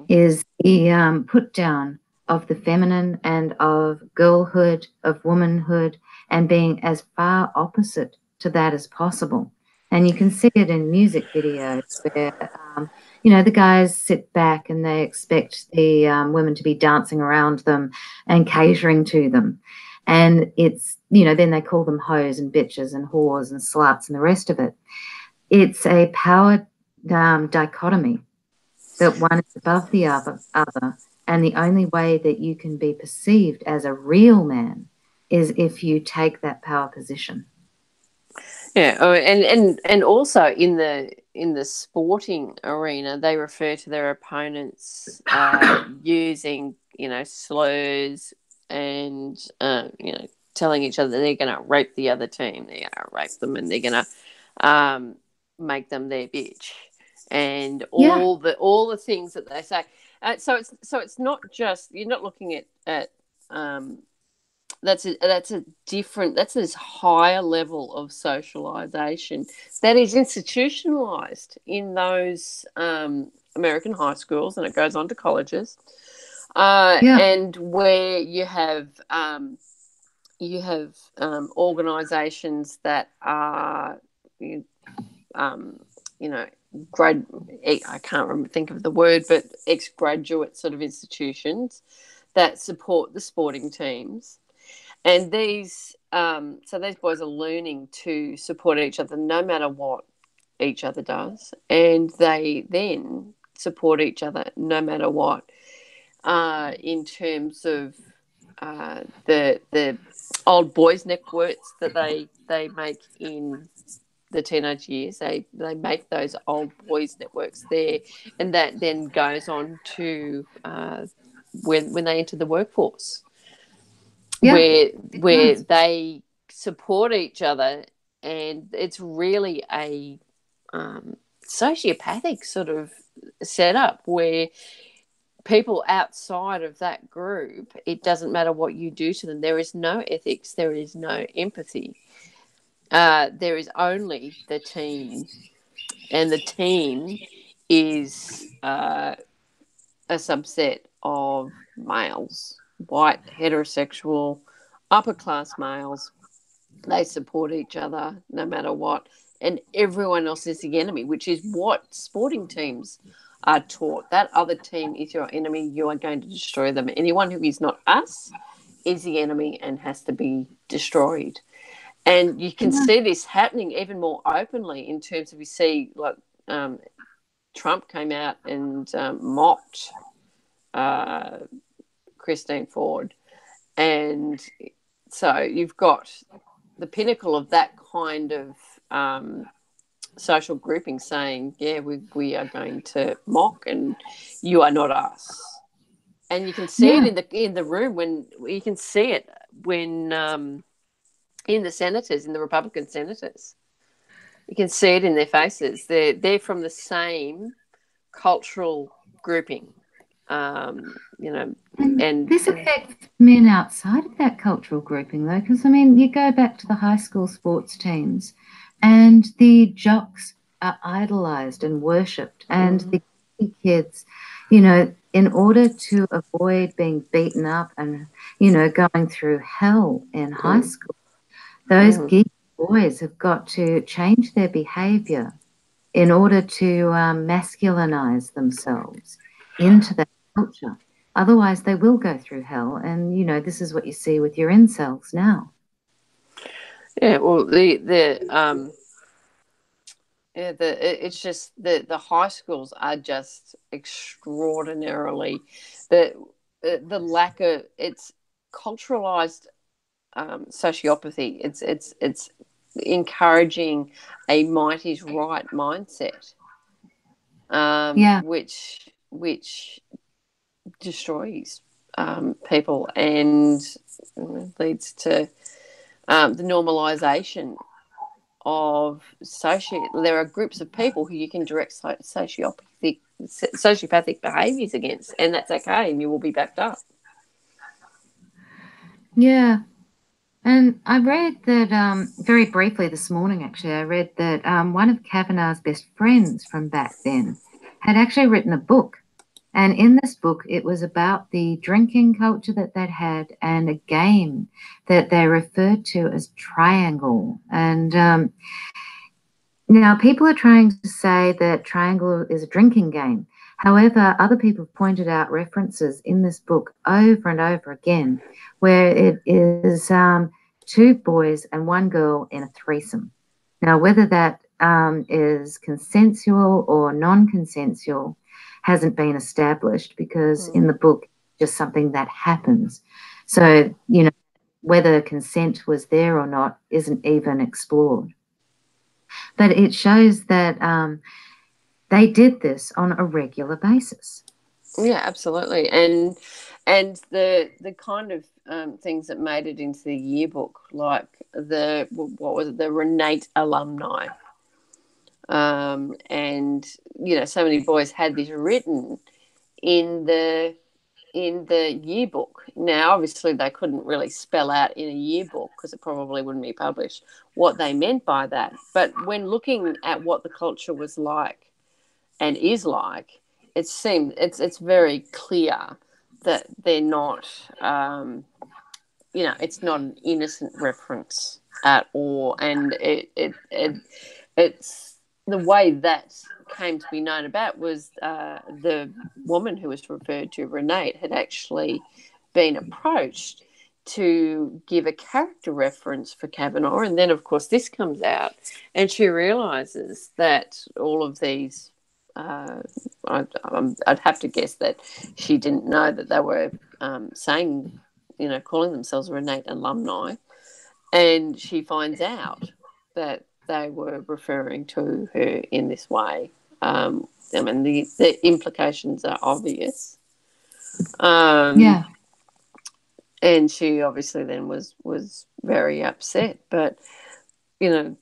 is the put down of the feminine and of girlhood, of womanhood, and being as far opposite to that as possible. And you can see it in music videos where, the guys sit back and they expect the women to be dancing around them and catering to them. And it's, then they call them hoes and bitches and whores and sluts and the rest of it. It's a power dichotomy that one is above the other. And the only way that you can be perceived as a real man is if you take that power position. Yeah, and also in the sporting arena, they refer to their opponents using slurs and telling each other that they're going to rape the other team. They're going to rape them, and they're going to make them their bitch, and all the things that they say. So it's not just, you're not looking at that's a different, that's this higher level of socialization that is institutionalized in those American high schools, and it goes on to colleges, and where you have organizations that are you know, I can't think of the word, but ex-graduate sort of institutions that support the sporting teams. And these boys are learning to support each other no matter what each other does, and they then support each other no matter what, in terms of the old boys networks that they make in the teenage years. They make those old boys networks there, and that then goes on to when they enter the workforce, where they support each other, and it's really a sociopathic sort of setup where people outside of that group, it doesn't matter what you do to them. There is no ethics. There is no empathy. There is only the team, and the team is a subset of males, white, heterosexual, upper-class males. They support each other no matter what, and everyone else is the enemy, which is what sporting teams are taught. That other team is your enemy. You are going to destroy them. Anyone who is not us is the enemy and has to be destroyed. And you can see this happening even more openly in terms of, you see, like, Trump came out and mocked Christine Ford. And so you've got the pinnacle of that kind of social grouping saying, yeah, we are going to mock, and you are not us. And you can see it in the room, when you can see it when in the senators, in the Republican senators. You can see it in their faces. They're from the same cultural grouping, and this affects men outside of that cultural grouping, though, because, I mean, you go back to the high school sports teams, and the jocks are idolized and worshipped, and the kids, in order to avoid being beaten up and, going through hell in high school, those geek boys have got to change their behavior in order to masculinize themselves into that culture. Otherwise, they will go through hell. And, this is what you see with your incels now. Yeah, well, it's just the high schools are just extraordinarily, the lack of, it's culturalized sociopathy. It's encouraging a might is right mindset, which destroys people and leads to the normalization of there are groups of people who you can direct sociopathic behaviors against, and that's okay, and you will be backed up. Yeah. And I read that very briefly this morning, actually, I read that one of Kavanaugh's best friends from back then had actually written a book. And in this book, it was about the drinking culture that they'd had, and a game that they referred to as Triangle. And now people are trying to say that Triangle is a drinking game. However, other people have pointed out references in this book over and over again where it is two boys and one girl in a threesome. Now, whether that is consensual or non-consensual hasn't been established, because in the book, just something that happens. So, whether consent was there or not isn't even explored. But it shows that they did this on a regular basis. Yeah, absolutely. And And the kind of things that made it into the yearbook, like the Renate alumni, and so many boys had this written in the yearbook. Now, obviously, they couldn't really spell out in a yearbook because it probably wouldn't be published what they meant by that. But when looking at what the culture was like and is like, it's very clear that they're not, it's not an innocent reference at all, and it's the way that came to be known about was the woman who was referred to, Renate, had actually been approached to give a character reference for Kavanaugh, and then of course this comes out, and she realizes that all of these. I'd have to guess that she didn't know that they were saying, calling themselves Renate alumni, and she finds out that they were referring to her in this way. I mean, the implications are obvious. Yeah. And she obviously then was very upset. But they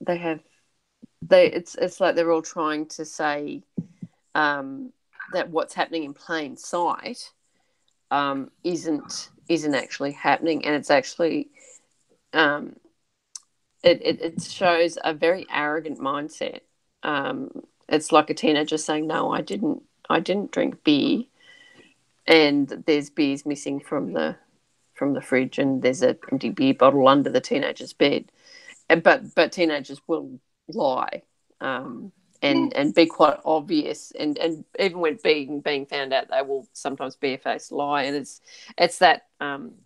have it's like they're all trying to say that what's happening in plain sight isn't actually happening, and it's actually it shows a very arrogant mindset. It's like a teenager saying, "No, I didn't drink beer," and there's beers missing from the fridge, and there's an empty beer bottle under the teenager's bed. But teenagers will lie, and be quite obvious, and even when being found out, they will sometimes barefaced lie, and it's that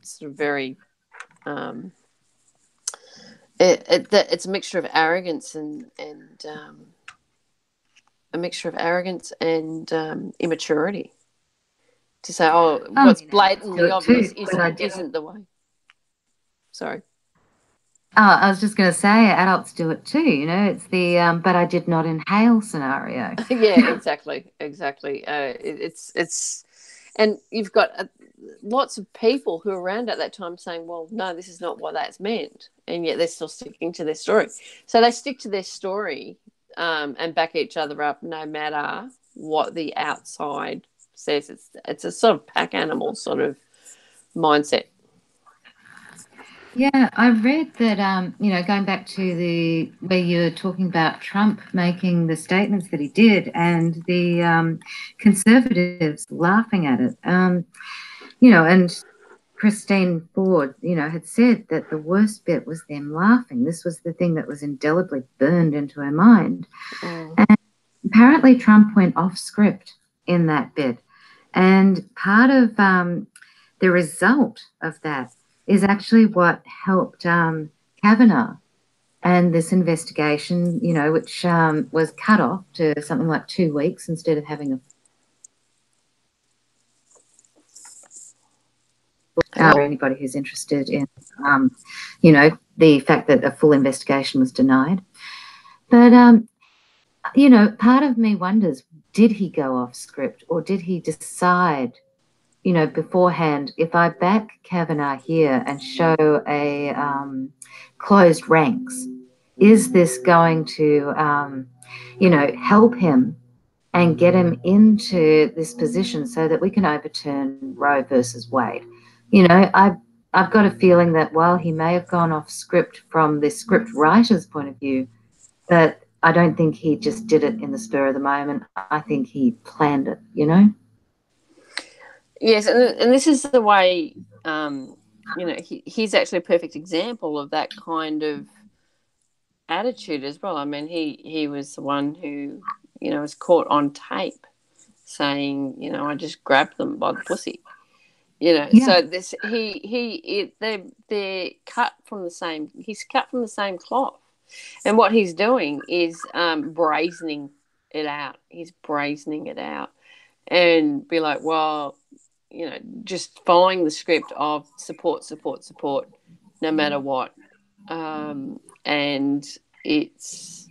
sort of very it's a mixture of arrogance and immaturity to say, what's blatantly obvious isn't the way. Sorry. Oh, I was just going to say, adults do it too. It's the "but I did not inhale" scenario. Yeah, exactly. It's, and you've got lots of people who are around at that time saying, "Well, no, this is not what that's meant," and yet they're still sticking to their story. So they stick to their story and back each other up, no matter what the outside says. It's a sort of pack animal sort of mindset. Yeah, I read that, going back to where you're talking about Trump making the statements that he did and the conservatives laughing at it, and Christine Ford, had said that the worst bit was them laughing. This was the thing that was indelibly burned into her mind. And apparently Trump went off script in that bit. And part of the result of that is actually what helped Kavanaugh and this investigation, which was cut off to something like 2 weeks instead of having anybody who's interested in, the fact that a full investigation was denied. But, part of me wonders, did he go off script, or did he decide beforehand, if I back Kavanaugh here and show a closed ranks, is this going to, help him and get him into this position so that we can overturn Roe versus Wade? I've got a feeling that while he may have gone off script from the script writer's point of view, but I don't think he just did it in the spur of the moment. I think he planned it, Yes, and this is the way, he's actually a perfect example of that kind of attitude as well. I mean, he was the one who, was caught on tape saying, I just grabbed them by the pussy. So this they're cut from the same. He's cut from the same cloth, and what he's doing is brazening it out. He's brazening it out, and be like, well, just following the script of support, no matter what, and it's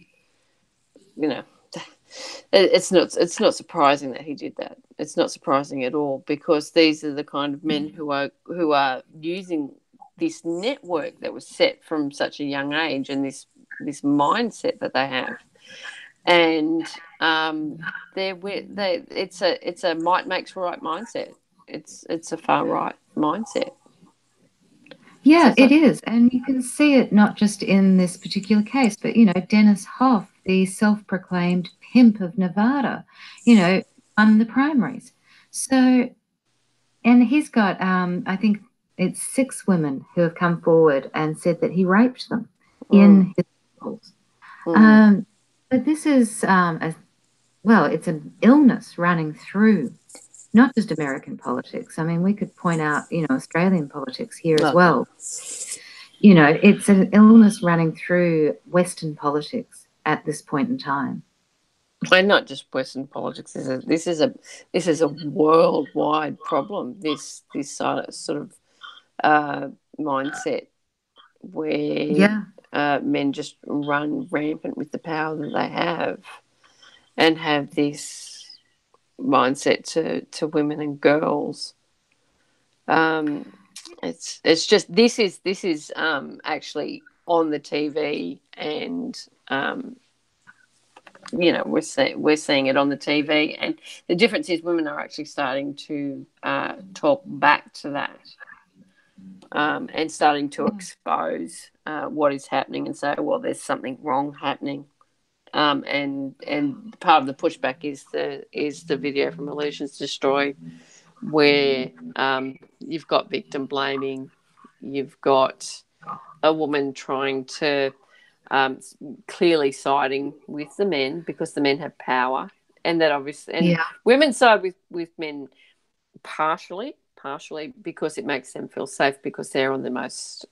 it's not surprising that he did that. It's not surprising at all, because these are the kind of men who are using this network that was set from such a young age, and this mindset that they have, and it's a might makes right mindset. It's a far right mindset. Yeah, it is. And you can see it not just in this particular case, but, Dennis Hoff, the self-proclaimed pimp of Nevada, won the primaries. So, and he's got, I think it's 6 women who have come forward and said that he raped them in his polls. But this is, it's an illness running through not just American politics. I mean, we could point out, Australian politics here as well. It's an illness running through Western politics at this point in time. And not just Western politics. This is a worldwide problem. This sort of mindset where men just run rampant with the power that they have, and have this mindset to women and girls. It's just this is actually on the TV, and we're seeing it on the TV, and the difference is women are actually starting to talk back to that, and starting to expose what is happening, and say, well, there's something wrong happening. And part of the pushback is the video from Illusions Destroyed, where you've got victim blaming, you've got a woman trying to clearly siding with the men because the men have power, and that obviously, and women side with men partially because it makes them feel safe, because they're on the most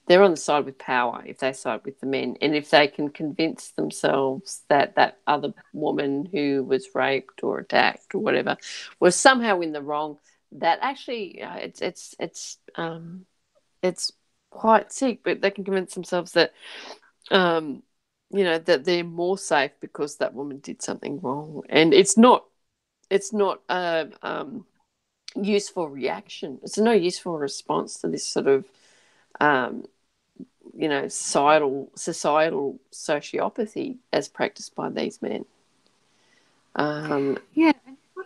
they're on the side with power if they side with the men. And if they can convince themselves that that other woman who was raped or attacked or whatever was somehow in the wrong, that actually it's quite sick. But they can convince themselves that that they're more safe because that woman did something wrong, and it's not a useful reaction. It's no useful response to this sort of societal sociopathy as practiced by these men. And I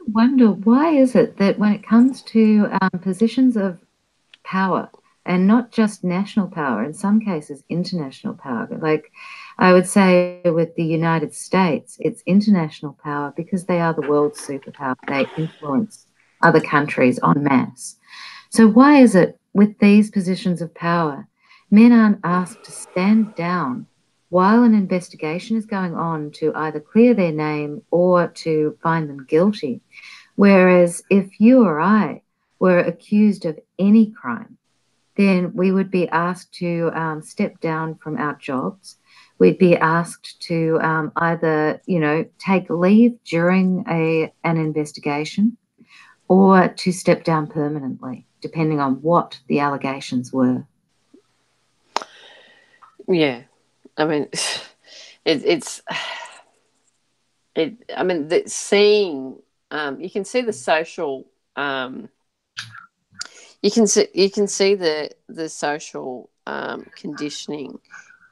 wonder, why is it that when it comes to positions of power, and not just national power, in some cases international power, like I would say with the United States, it's international power because they are the world's superpower. They influence other countries en masse. So why is it with these positions of power, men aren't asked to stand down while an investigation is going on to either clear their name or to find them guilty? Whereas if you or I were accused of any crime, then we would be asked to step down from our jobs. We'd be asked to either, take leave during an investigation, or to step down permanently, depending on what the allegations were. Yeah, I mean, seeing, you can see the social, you can see the social conditioning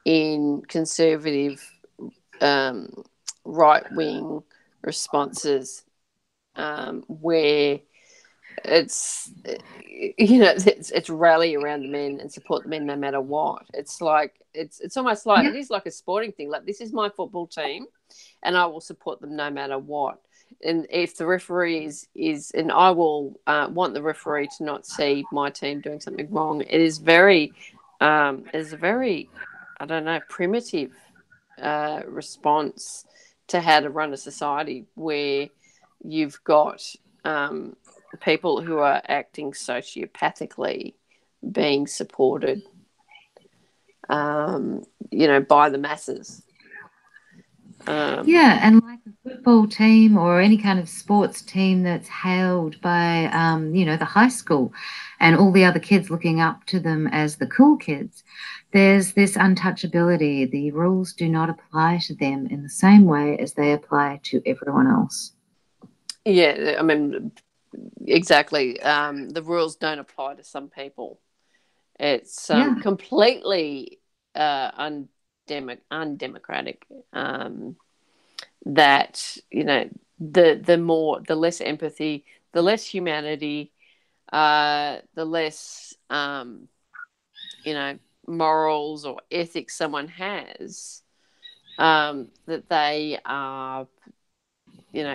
in conservative right wing responses, where it's rally around the men and support the men no matter what. It's like it's almost like it is like a sporting thing. Like, this is my football team, and I will support them no matter what. And if the referee is and I will want the referee to not see my team doing something wrong. It is very a very, I don't know, primitive response to how to run a society where you've got people who are acting sociopathically being supported, by the masses. And like a football team or any kind of sports team that's hailed by, the high school and all the other kids looking up to them as the cool kids, there's this untouchability. The rules do not apply to them in the same way as they apply to everyone else. Yeah, I mean, exactly. The rules don't apply to some people. It's Yeah. completely undemocratic. That the less empathy, the less humanity, the less morals or ethics someone has, that they are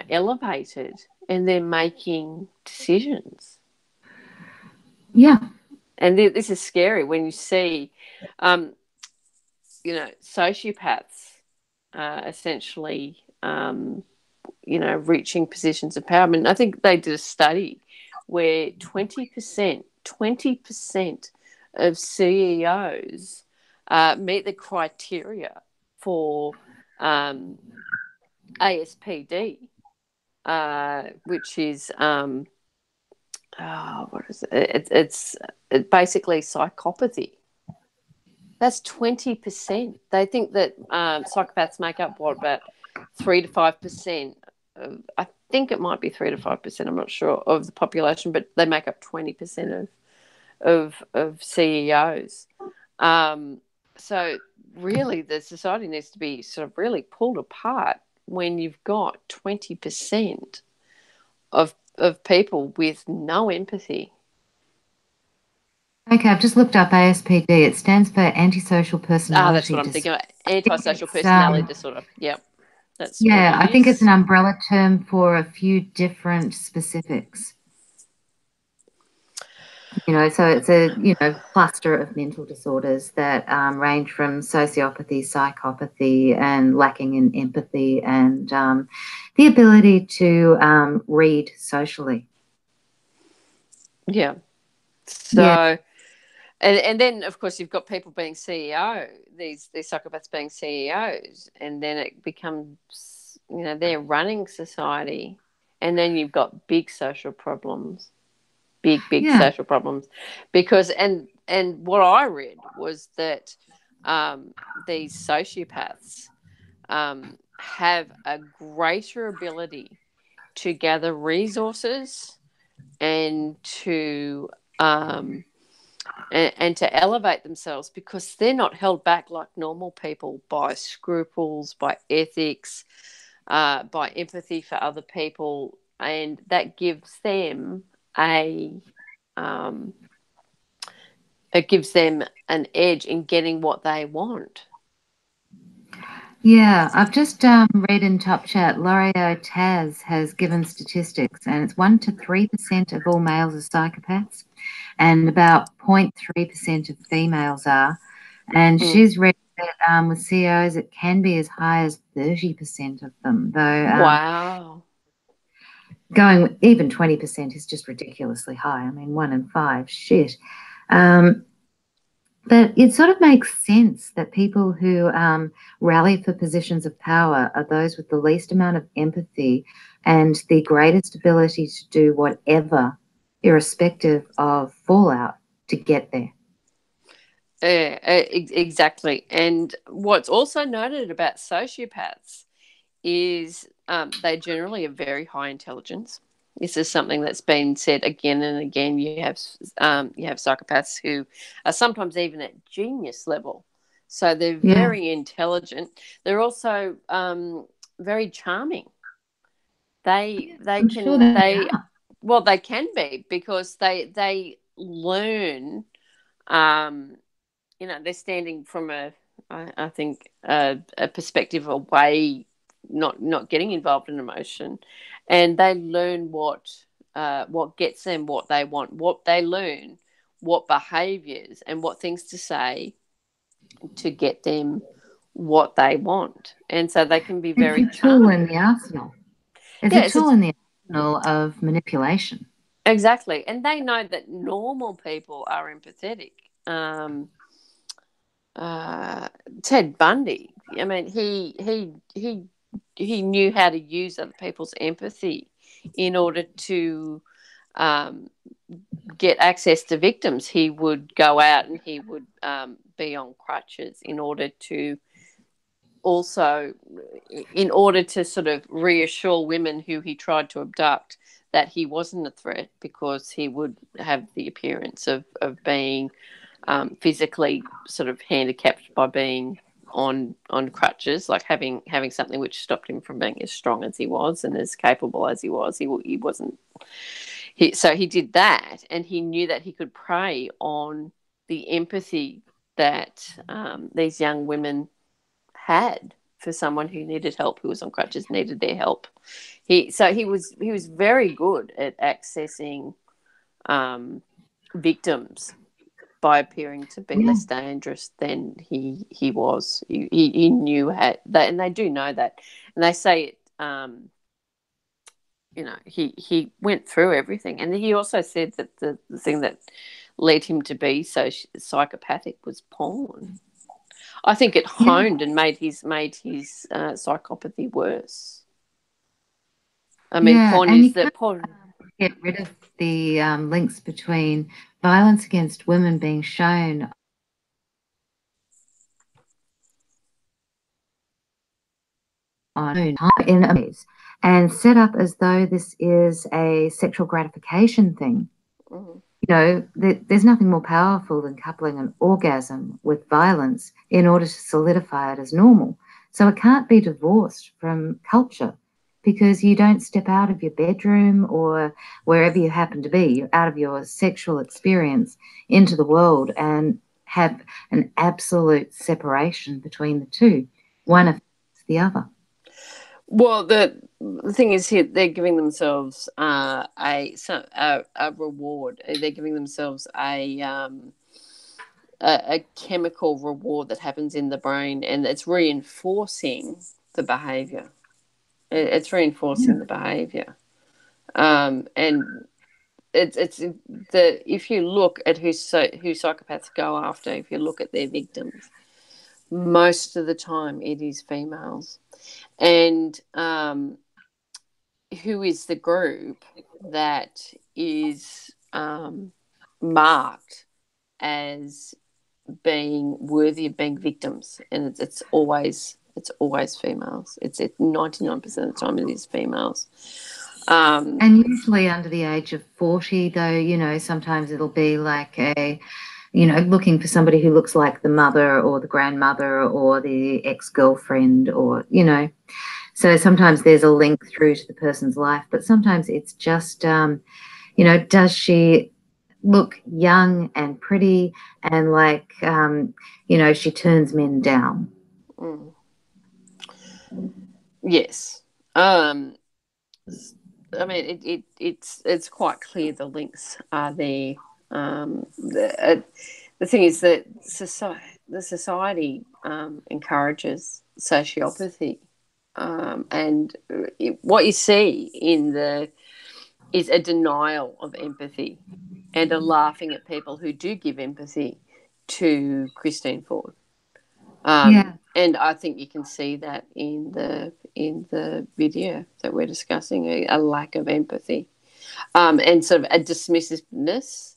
elevated and they're making decisions. Yeah. And this is scary when you see, sociopaths essentially, reaching positions of power. I mean, I think they did a study where 20% of CEOs meet the criteria for ASPD, which is what is it? It's basically psychopathy. That's 20%. They think that psychopaths make up about 3 to 5%. I think it might be 3 to 5%. I'm not sure of the population, but they make up 20% of CEOs. So really, the society needs to be sort of really pulled apart when you've got 20% of people with no empathy. Okay, I've just looked up ASPD. It stands for Antisocial That's Personality what I'm thinking Disorder. about. Antisocial It's, personality disorder. Yep, that's what yeah, it I think it's an is. umbrella term for a few different specifics. So it's a cluster of mental disorders that range from sociopathy, psychopathy, and lacking in empathy and the ability to read socially. Yeah. Yeah, So, and then of course you've got people being CEO, these psychopaths being CEOs, and then it becomes they're running society, and then you've got big social problems, big yeah, social problems, because and what I read was that these sociopaths have a greater ability to gather resources and to and to elevate themselves because they're not held back like normal people by scruples, by ethics, by empathy for other people, and that gives them a it gives them an edge in getting what they want. yeah. I've just read in Top Chat, L'Oreal Taz has given statistics, and it's 1 to 3% of all males are psychopaths, and about 0.3% of females are. And she's read that with CEOs, it can be as high as 30% of them, though Wow. going even 20% is just ridiculously high. I mean, 1 in 5, shit. But it sort of makes sense that people who rally for positions of power are those with the least amount of empathy and the greatest ability to do whatever, irrespective of fallout, to get there. Exactly. And what's also noted about sociopaths is they generally have very high intelligence. This is something that's been said again and again. You have psychopaths who are sometimes even at genius level, so they're Yeah, very intelligent. They're also very charming. They I'm sure can they they are. well they can be because they learn. Um, they're standing from I think a perspective away, not getting involved in emotion, and they learn what gets them what they want, what they learn, what behaviors and what things to say to get them what they want, and so they can be It's very a tool in charming. the arsenal. It's a Yeah, tool in the arsenal of manipulation. exactly, and they know that normal people are empathetic. Um, uh, Ted Bundy. I mean, he knew how to use other people's empathy in order to um, get access to victims. He would go out and he would be on crutches in order to also, in order to sort of reassure women who he tried to abduct that he wasn't a threat, because he would have the appearance of being physically sort of handicapped by being on crutches, like having something which stopped him from being as strong as he was and as capable as he was. He wasn't. So he did that, and he knew that he could prey on the empathy that these young women had for someone who needed help, who was on crutches, needed their help. He was very good at accessing victims by appearing to be less dangerous than he was. He knew how that, and they do know that, and they say it. He went through everything, and he also said that the thing that led him to be so psychopathic was porn. I think it honed and made his psychopathy worse. I mean, porn and is that porn. Get rid of the links between violence against women being shown on in images and set up as though this is a sexual gratification thing. Mm. There's nothing more powerful than coupling an orgasm with violence in order to solidify it as normal. So it can't be divorced from culture, because you don't step out of your bedroom or wherever you happen to be, out of your sexual experience into the world and have an absolute separation between the two. One affects the other. Well, the thing is here, they're giving themselves a reward. They're giving themselves a chemical reward that happens in the brain, and it's reinforcing the behavior. It's reinforcing the behavior, and it's if you look at who psychopaths go after, if you look at their victims, most of the time it is females. And who is the group that is marked as being worthy of being victims? And it's always females. It's at 99% of the time it is females. And usually under the age of 40, though, sometimes it'll be like looking for somebody who looks like the mother or the grandmother or the ex-girlfriend so sometimes there's a link through to the person's life, but sometimes it's just, does she look young and pretty and like, she turns men down? Mm. Yes. I mean, it's quite clear the links are there. The thing is that the society encourages sociopathy, and what you see is a denial of empathy and a laughing at people who do give empathy to Christine Ford. And I think you can see that in the video that we're discussing, a lack of empathy, and sort of a dismissiveness,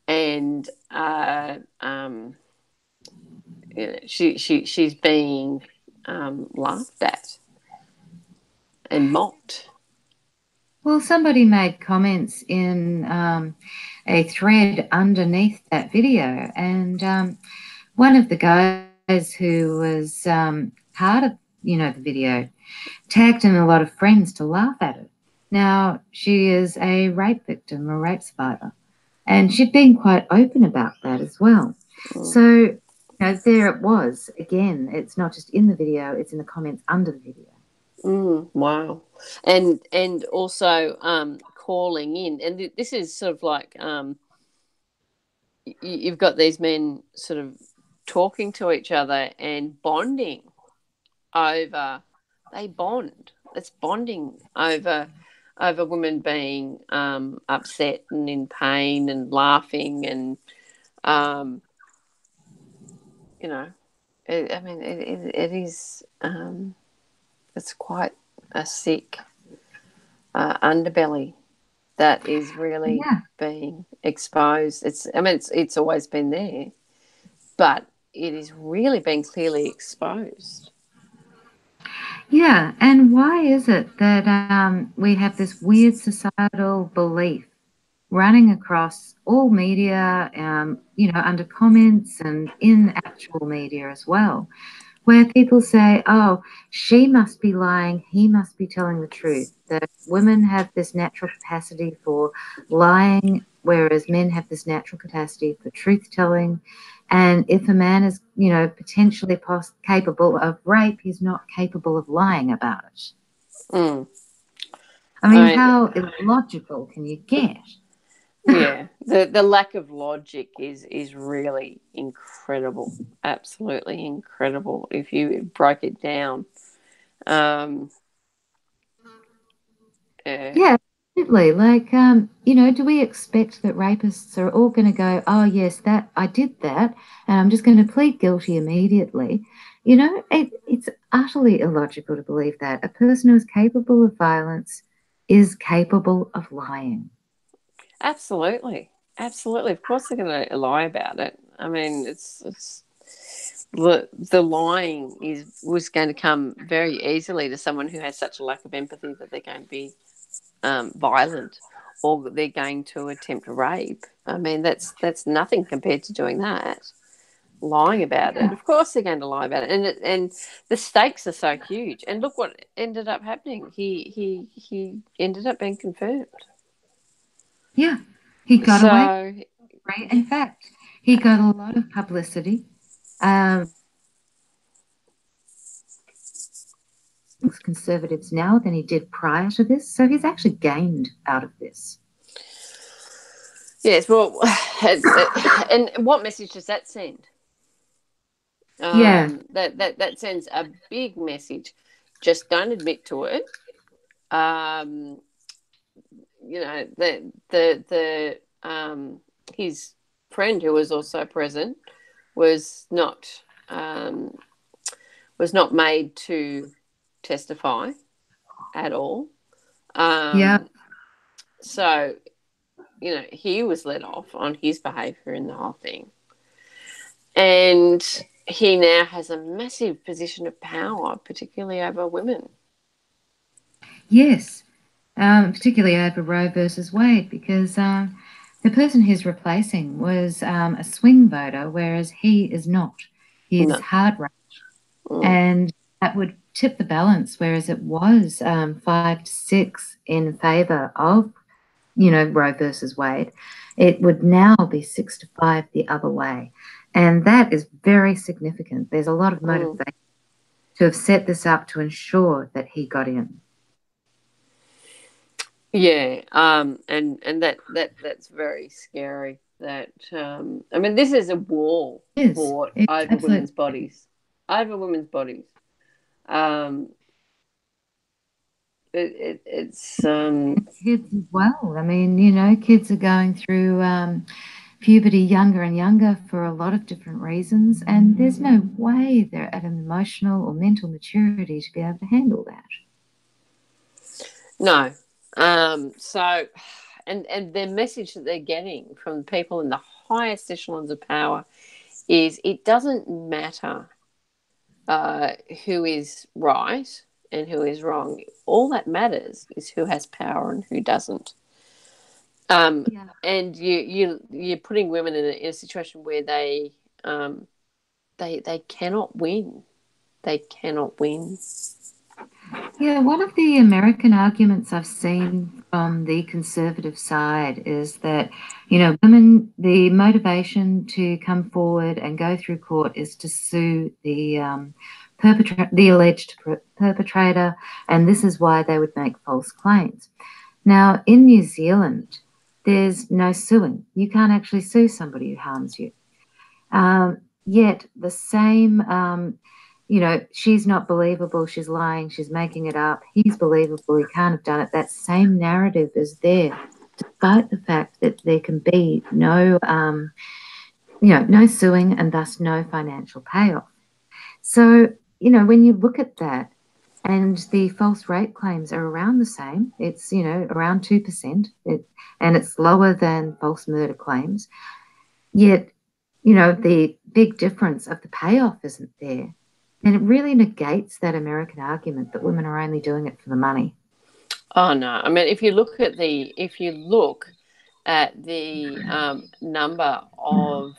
and she's being laughed at and mocked. Well, somebody made comments in a thread underneath that video, and one of the guys who was part of the video tagged in a lot of friends to laugh at it. Now, she is a rape victim, a rape survivor, and she'd been quite open about that as well. So there it was again. It's not just in the video, it's in the comments under the video. Wow. And also calling in, and this is sort of like you've got these men sort of talking to each other and bonding over. They bond. It's bonding over women being upset and in pain and laughing, and it is it's quite a sick underbelly that is really being exposed. It's always been there, but it is really being clearly exposed. Yeah, and why is it that we have this weird societal belief running across all media, under comments and in actual media as well, where people say, oh, she must be lying, he must be telling the truth, that women have this natural capacity for lying, whereas men have this natural capacity for truth telling. And if a man is, potentially capable of rape, he's not capable of lying about it. Mm. I mean, I mean, how illogical can you get? yeah, the lack of logic is really incredible, absolutely incredible if you break it down. Um, yeah, Yeah, absolutely. Like, do we expect that rapists are all going to go, oh, yes, that I did that, and I'm just going to plead guilty immediately? It's utterly illogical to believe that a person who is capable of violence is capable of lying. absolutely, absolutely. Of course, they're going to lie about it. I mean, it's the lying was going to come very easily to someone who has such a lack of empathy that they're going to be violent or they're going to attempt rape. I mean, that's nothing compared to doing that. Lying about it. Of course, they're going to lie about it, and the stakes are so huge. And look what ended up happening. He ended up being confirmed. Yeah, he got away So with it. In yeah, fact, he got a lot of publicity. Conservatives now than he did prior to this. So he's actually gained out of this. yes. Well, and what message does that send? Yeah, That sends a big message. Just don't admit to it. Um, the his friend who was also present was not um, was not made to testify at all. yeah, Um, so he was let off on his behaviour in the whole thing, and he now has a massive position of power, particularly over women. yes, particularly over Roe versus Wade, because the person he's replacing was a swing voter, whereas he is not. He's No. hard right, Mm, and that would tip the balance, whereas it was 5-6 in favour of, Roe versus Wade. It would now be 6-5 the other way. And that is very significant. There's a lot of mm. motivation to have set this up to ensure that he got in. Yeah, and that's very scary. That I mean, this is a war It is. fought It's over absolutely. women's bodies, over women's bodies. Um, it's Kids as well. I mean, kids are going through puberty younger and younger for a lot of different reasons, and there's no way they're at an emotional or mental maturity to be able to handle that. no. So, and the message that they're getting from people in the highest echelons of power is it doesn't matter who is right and who is wrong. All that matters is who has power and who doesn't. Yeah. And you're putting women in a situation where they cannot win. They cannot win. Yeah, one of the American arguments I've seen from the conservative side is that, women, the motivation to come forward and go through court is to sue the alleged perpetrator, and this is why they would make false claims. Now, in New Zealand, there's no suing. You can't actually sue somebody who harms you. Yet the same, she's not believable, she's lying, she's making it up, he's believable, he can't have done it. That same narrative is there, despite the fact that there can be no suing and thus no financial payoff. So, when you look at that, and the false rape claims are around the same. It's, around 2%, and it's lower than false murder claims. Yet, the big difference of the payoff isn't there. And it really negates that American argument that women are only doing it for the money. Oh no! I mean, if you look at the number of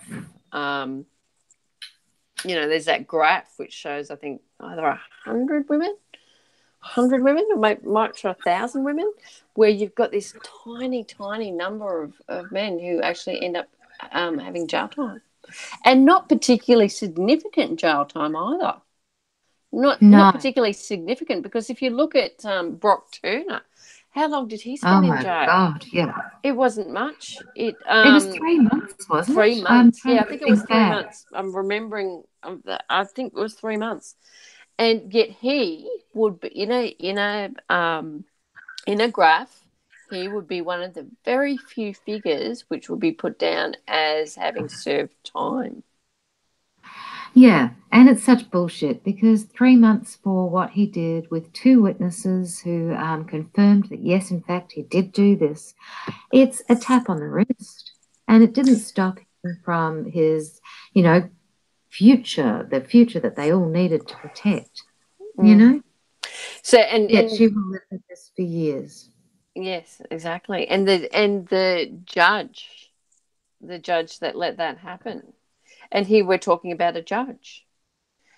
there's that graph which shows, I think, either 100 women, or might show 1,000 women, where you've got this tiny, tiny number of men who actually end up having jail time, and not particularly significant jail time either. Not particularly significant, because if you look at Brock Turner, how long did he spend in jail? God, yeah. It wasn't much. It was 3 months, wasn't it? 3 months. Yeah, I think it was 3 months. I'm remembering. I think it was 3 months, and yet he would be in a graph. He would be one of the very few figures which would be put down as having served time. Yeah, and it's such bullshit, because 3 months for what he did with 2 witnesses who confirmed that, yes, in fact, he did do this, it's a tap on the wrist. And it didn't stop him from his, future, the future that they all needed to protect, So, and she will live with this for years. Yes, exactly. And the judge that let that happen. And here we're talking about a judge.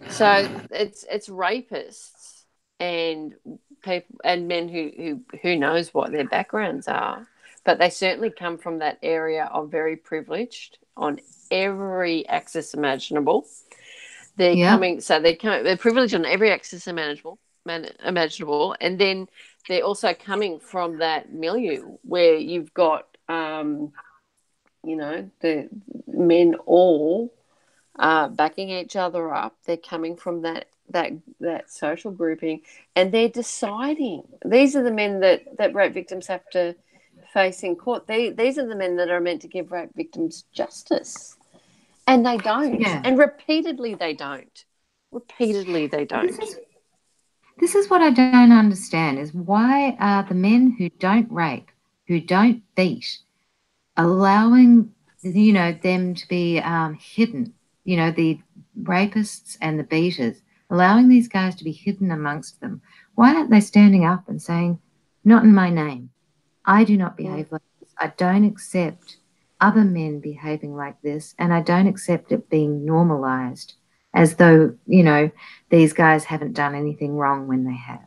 So it's rapists and people and men who knows what their backgrounds are, but they certainly come from that area of very privileged on every axis imaginable. They're privileged on every axis imaginable, and then they're also coming from that milieu where you've got the men all backing each other up. They're coming from that social grouping, and they're deciding. These are the men that rape victims have to face in court. These are the men that are meant to give rape victims justice, and they don't. Yeah. And repeatedly they don't. This is what I don't understand, is why are the men who don't rape, who don't beat, allowing them to be hidden, the rapists and the beaters, allowing these guys to be hidden amongst them? Why aren't they standing up and saying, not in my name, I do not behave like this, I don't accept other men behaving like this, and I don't accept it being normalized, as though these guys haven't done anything wrong when they have?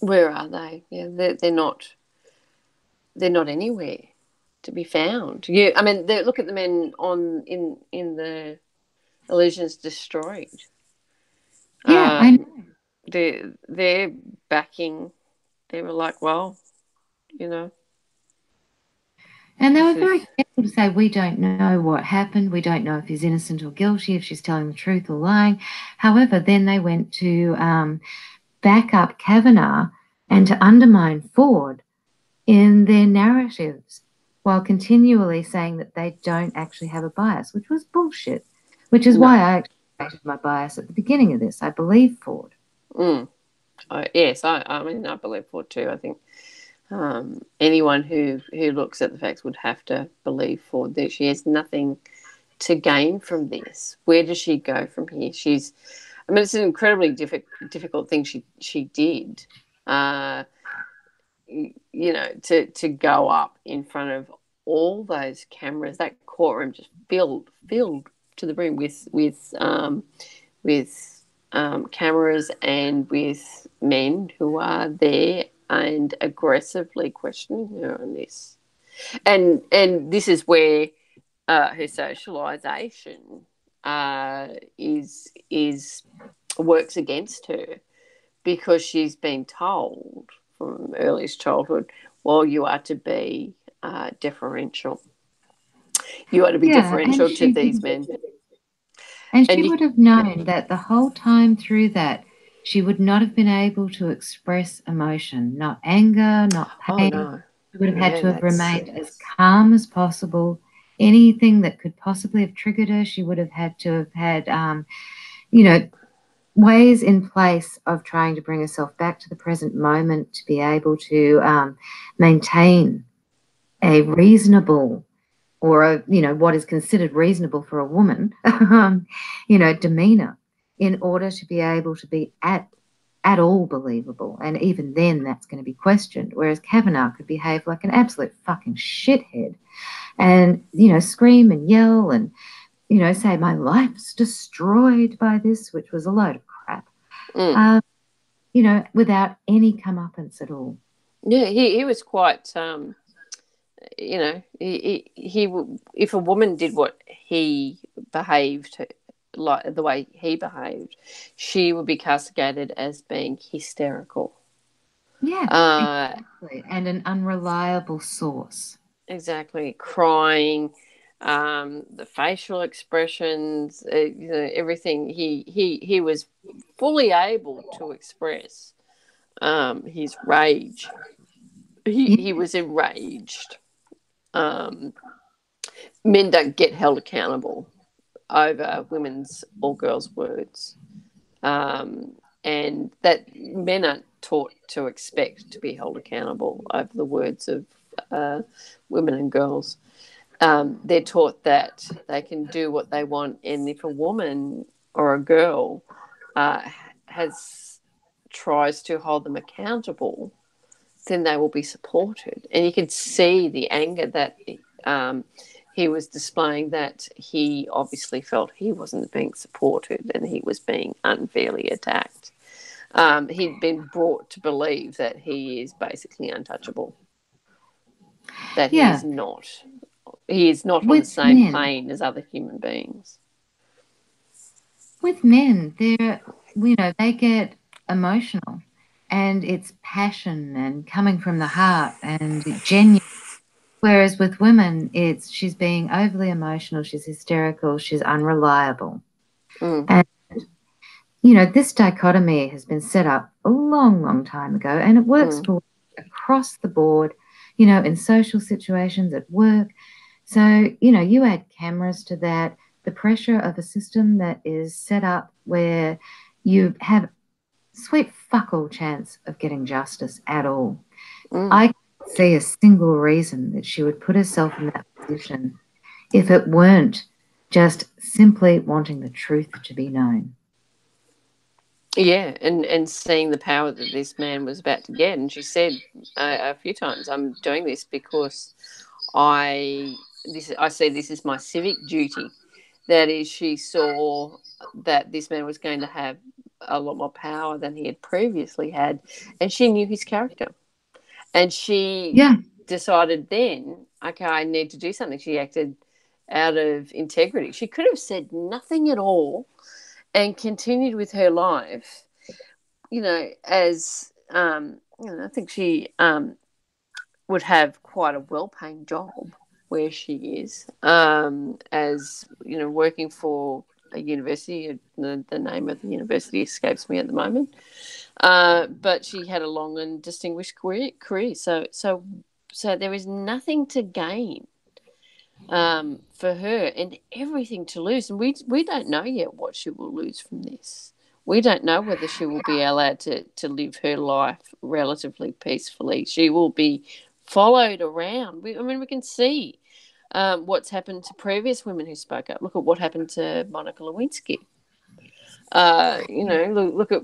Where are they? Yeah, they're not anywhere to be found. Yeah, I mean, look at the men in the Illusions Destroyed. Yeah, I know. They're backing. They were like, well, And they were very careful to say, we don't know what happened. We don't know if he's innocent or guilty, if she's telling the truth or lying. However, then they went to back up Kavanaugh and to undermine Ford in their narratives, while continually saying that they don't actually have a bias, which was bullshit, which is why I activated my bias at the beginning of this. I believe Ford. Yes, I mean, I believe Ford too. I think anyone who looks at the facts would have to believe Ford, that she has nothing to gain from this. Where does she go from here? It's an incredibly difficult thing she did, to go up in front of all those cameras. That courtroom just filled to the brim with cameras and with men who are there and aggressively questioning her on this. And this is where her socialisation is works against her, because she's been told from earliest childhood, well, you are to be deferential. You are to be deferential to these men. And she would have known that the whole time through that, she would not have been able to express emotion, not anger, not pain. Oh, no. She would have had to have remained as calm as possible. Anything that could possibly have triggered her, she would have had to have had, ways in place of trying to bring herself back to the present moment, to be able to maintain a reasonable, or what is considered reasonable for a woman, demeanor in order to be able to be at all believable. And even then, that's going to be questioned. Whereas Kavanaugh could behave like an absolute fucking shithead and, scream and yell and, say my life's destroyed by this, which was a load of crap, without any comeuppance at all. Yeah, he was quite, he if a woman did what he behaved like the way he behaved, she would be castigated as being hysterical. Yeah, exactly. And an unreliable source. Exactly. Crying, the facial expressions, everything. He was fully able to express his rage. He was enraged. Men don't get held accountable over women's or girls' words. And that men aren't taught to expect to be held accountable over the words of women and girls. They're taught that they can do what they want, and if a woman or a girl tries to hold them accountable, then they will be supported. And you could see the anger that he was displaying, that he obviously felt he wasn't being supported and he was being unfairly attacked. He'd been brought to believe that he is basically untouchable, that he is not. He is not on the same plane as other human beings. With men, they get emotional, and it's passion and coming from the heart and genuine. Whereas with women, she's being overly emotional, she's hysterical, she's unreliable. And, this dichotomy has been set up a long, long time ago, and it works for across the board, in social situations, at work. So, you add cameras to that, the pressure of a system that is set up where you have sweet fuck all chance of getting justice at all. I can't see a single reason that she would put herself in that position if it weren't just simply wanting the truth to be known. Yeah, and seeing the power that this man was about to get. And she said a few times, I'm doing this because I see this as my civic duty. That is, she saw that this man was going to have a lot more power than he had previously had, and she knew his character. And she decided then, okay, I need to do something. She acted out of integrity. She could have said nothing at all and continued with her life, as, I think she would have quite a well-paying job where she is, as, working for a university. The name of the university escapes me at the moment. But she had a long and distinguished career. So there is nothing to gain for her and everything to lose. And we don't know yet what she will lose from this. We don't know whether she will be allowed to live her life relatively peacefully. She will be followed around. We can see what's happened to previous women who spoke up. Look at what happened to Monica Lewinsky. Look at,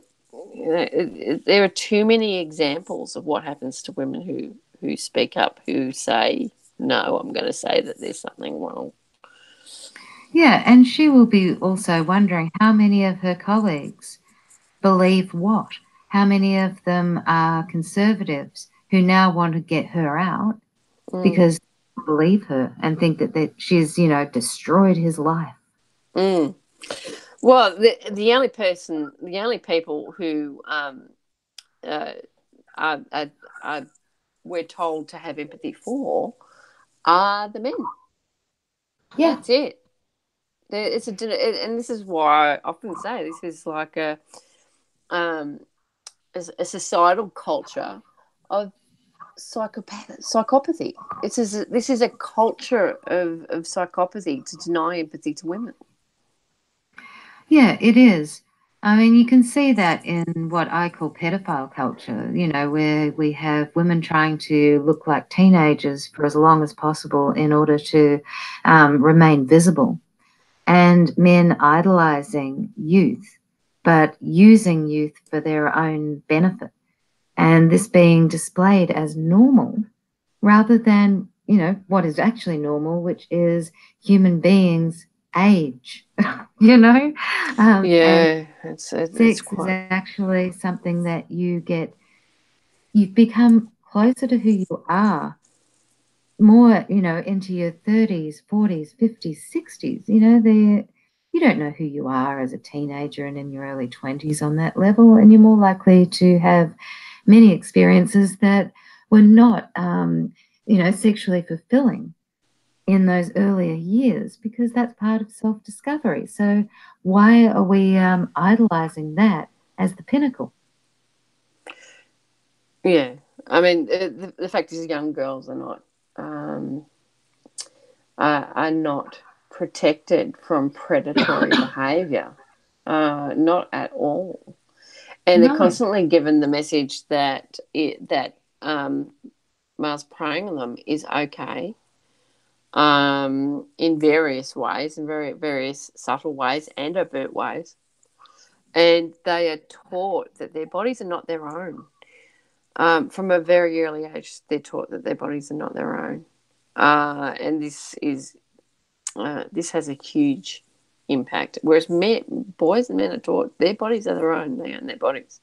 there are too many examples of what happens to women who speak up, who say, no, I'm going to say that there's something wrong. Yeah, and she will be also wondering how many of her colleagues believe what? How many of them are conservatives who now want to get her out because they believe her and think that she's, destroyed his life. Well, the only people who we're told to have empathy for are the men. Yeah, that's it. And this is why I often say this is like a societal culture of psychopathy. This is a culture of psychopathy, to deny empathy to women. Yeah, it is. I mean, you can see that in what I call pedophile culture, where we have women trying to look like teenagers for as long as possible in order to remain visible, and men idolizing youth but using youth for their own benefit. And this being displayed as normal rather than, what is actually normal, which is human beings age, and it's sex is quite. actually something that you've become closer to who you are more, into your 30s, 40s, 50s, 60s. You don't know who you are as a teenager and in your early 20s on that level, and you're more likely to have many experiences that were not, sexually fulfilling in those earlier years, because that's part of self-discovery. So why are we idolizing that as the pinnacle? Yeah, I mean, the fact is, young girls um, are not protected from predatory behaviour, not at all, and they're No, constantly given the message that males preying on them is okay, in various ways, in various subtle ways and overt ways, and they are taught that their bodies are not their own. From a very early age, they're taught that their bodies are not their own, and this has a huge impact. Whereas boys and men are taught their bodies are their own; they own their bodies.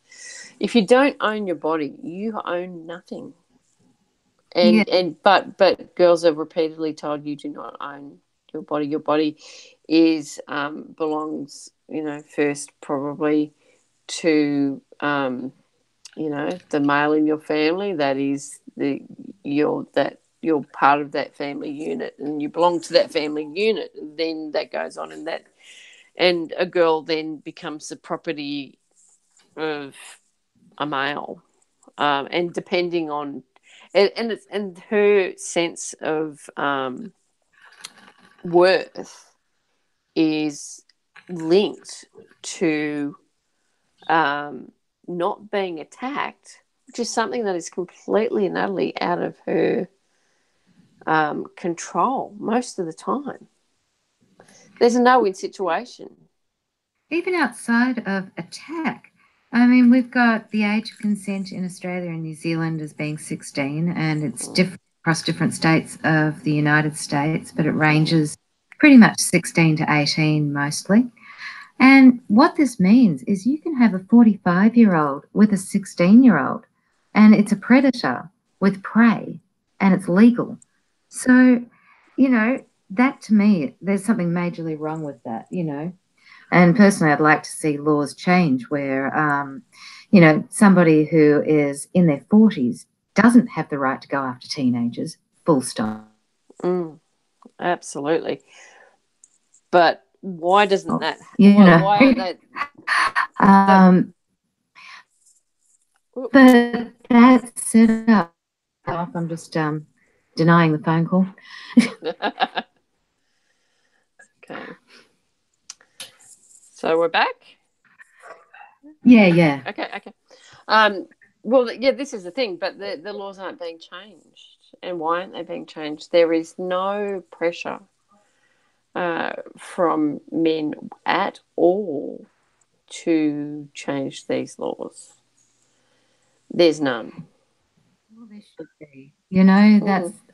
If you don't own your body, you own nothing. yeah, But girls are repeatedly told you do not own your body. Your body is belongs, first probably to the male in your family. That is you're part of that family unit and you belong to that family unit. And then that goes on, and a girl then becomes the property of a male, and depending on and her sense of worth is linked to not being attacked, which is something that is completely and utterly out of her control most of the time. There's a no-win situation. even outside of attack. I mean, we've got the age of consent in Australia and New Zealand as being 16, and it's different across different states of the United States, but it ranges pretty much 16 to 18 mostly. And what this means is you can have a 45-year-old with a 16-year-old, and it's a predator with prey, and it's legal. So, that to me, there's something majorly wrong with that. And personally, I'd like to see laws change where, somebody who is in their 40s doesn't have the right to go after teenagers, full stop. Absolutely. But why doesn't that? You know, Why aren't that? um, but that set up, I'm just denying the phone call. Okay. So we're back? Yeah. Okay. Well, yeah, this is the thing, but the laws aren't being changed. And why aren't they being changed? There is no pressure from men at all to change these laws. There's none. Well, there should be.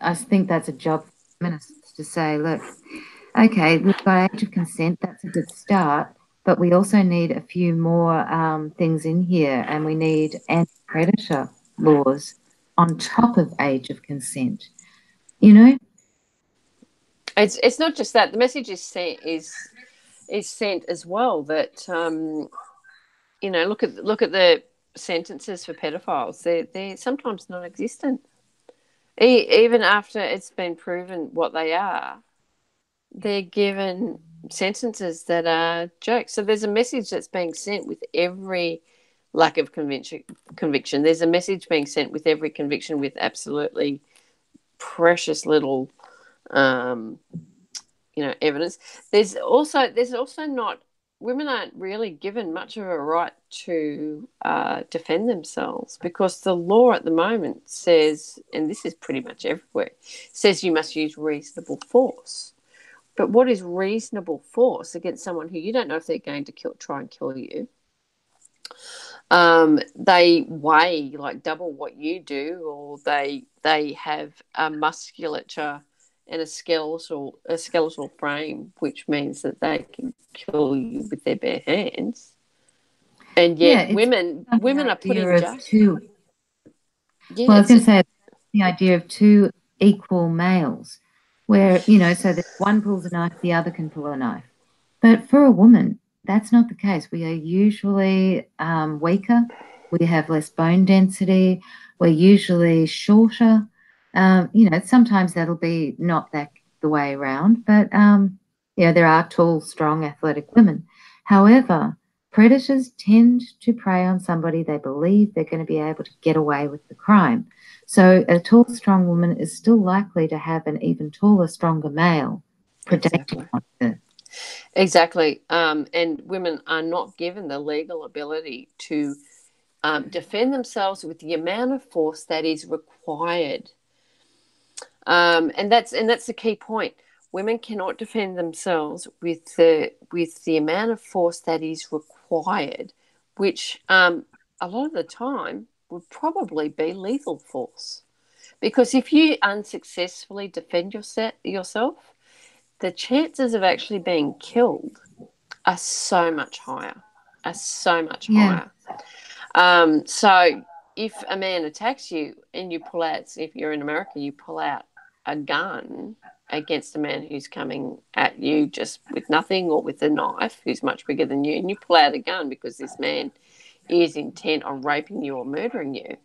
I think that's a job for feminists to say, look, okay, we've got age of consent, that's a good start, but we also need a few more things in here, and we need anti-predator laws on top of age of consent. You know? It's not just that. The message is sent as well that look at the sentences for pedophiles. They're sometimes non-existent. Even after it's been proven what they are, they're given sentences that are jokes. So there's a message that's being sent with every lack of conviction. There's a message being sent with every conviction with absolutely precious little evidence. There's also not, women aren't really given much of a right to defend themselves, because the law at the moment says, and this is pretty much everywhere, says you must use reasonable force. But what is reasonable force against someone who you don't know if they're going to try and kill you? They weigh like double what you do, or they have a musculature and a skeletal frame, which means that they can kill you with their bare hands. And Yeah, yet it's the women are put idea in of jail. two. Yeah, Well, I was it's going to say the idea of two equal males, where, so that one pulls a knife, the other can pull a knife. But for a woman, that's not the case. We are usually weaker. We have less bone density. We're usually shorter. Sometimes that'll be not that the way around, but there are tall, strong, athletic women. However, predators tend to prey on somebody they believe they're going to be able to get away with the crime. So a tall, strong woman is still likely to have an even taller, stronger male predating exactly. on her. Exactly. And women are not given the legal ability to defend themselves with the amount of force that is required. And that's the key point. Women cannot defend themselves with the amount of force that is required, which a lot of the time would probably be lethal force. Because if you unsuccessfully defend yourself, the chances of actually being killed are so much higher. Are so much Yeah. higher. So if a man attacks you and you pull out, if you're in America, you pull out a gun against a man who's coming at you just with nothing, or with a knife who's much bigger than you, and you pull out a gun because this man is intent on raping you or murdering you,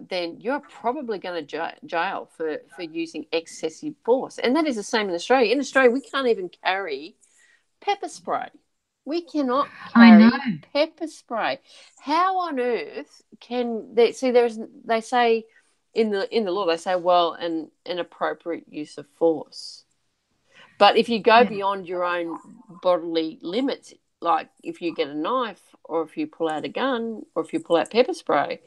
then you're probably going to jail for using excessive force. And that is the same in Australia. In Australia, we can't even carry pepper spray. We cannot I know. carry pepper spray. How on earth can they see? They say in the law, they say, well, an appropriate use of force. But if you go Yeah. beyond your own bodily limits, like if you get a knife, or if you pull out a gun, or if you pull out pepper spray,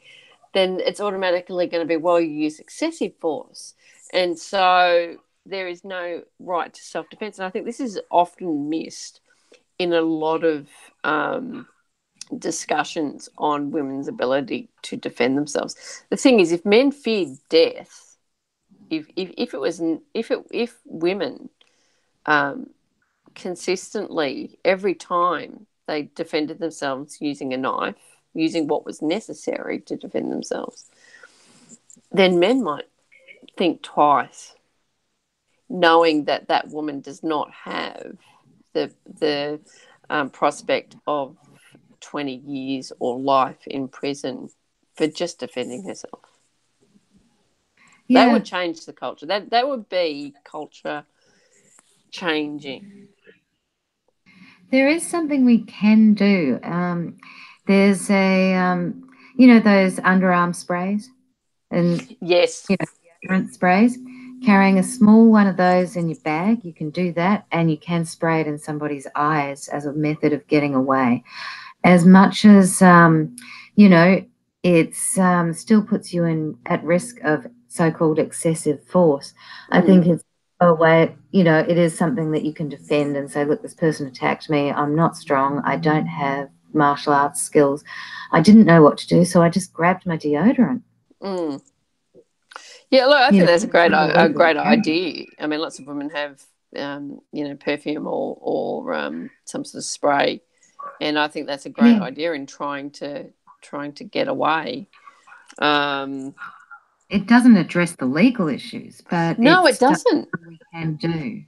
then it's automatically going to be, well, you use excessive force. And so there is no right to self-defense. And I think this is often missed in a lot of discussions on women's ability to defend themselves. The thing is, if men feared death, if women um, consistently every time they defended themselves using a knife, using what was necessary to defend themselves, then men might think twice, knowing that that woman does not have the prospect of 20 years or life in prison for just defending herself. That Yeah. would change the culture. That would be culture changing. There is something we can do. There's those underarm sprays and, Yes. deodorant sprays. Carrying a small one of those in your bag, you can do that, and you can spray it in somebody's eyes as a method of getting away. As much as it's still puts you in at risk of so-called excessive force. I think it's a way, it is something that you can defend and say, look, this person attacked me. I'm not strong. I don't have martial arts skills. I didn't know what to do, so I just grabbed my deodorant. Mm. Yeah, look, I think that's a It's not illegal to great carry. idea. I mean, lots of women have, perfume or some sort of spray, and I think that's a great Yeah. idea in trying to get away. Um, It doesn't address the legal issues, but no, it's it stuff doesn't. we can do.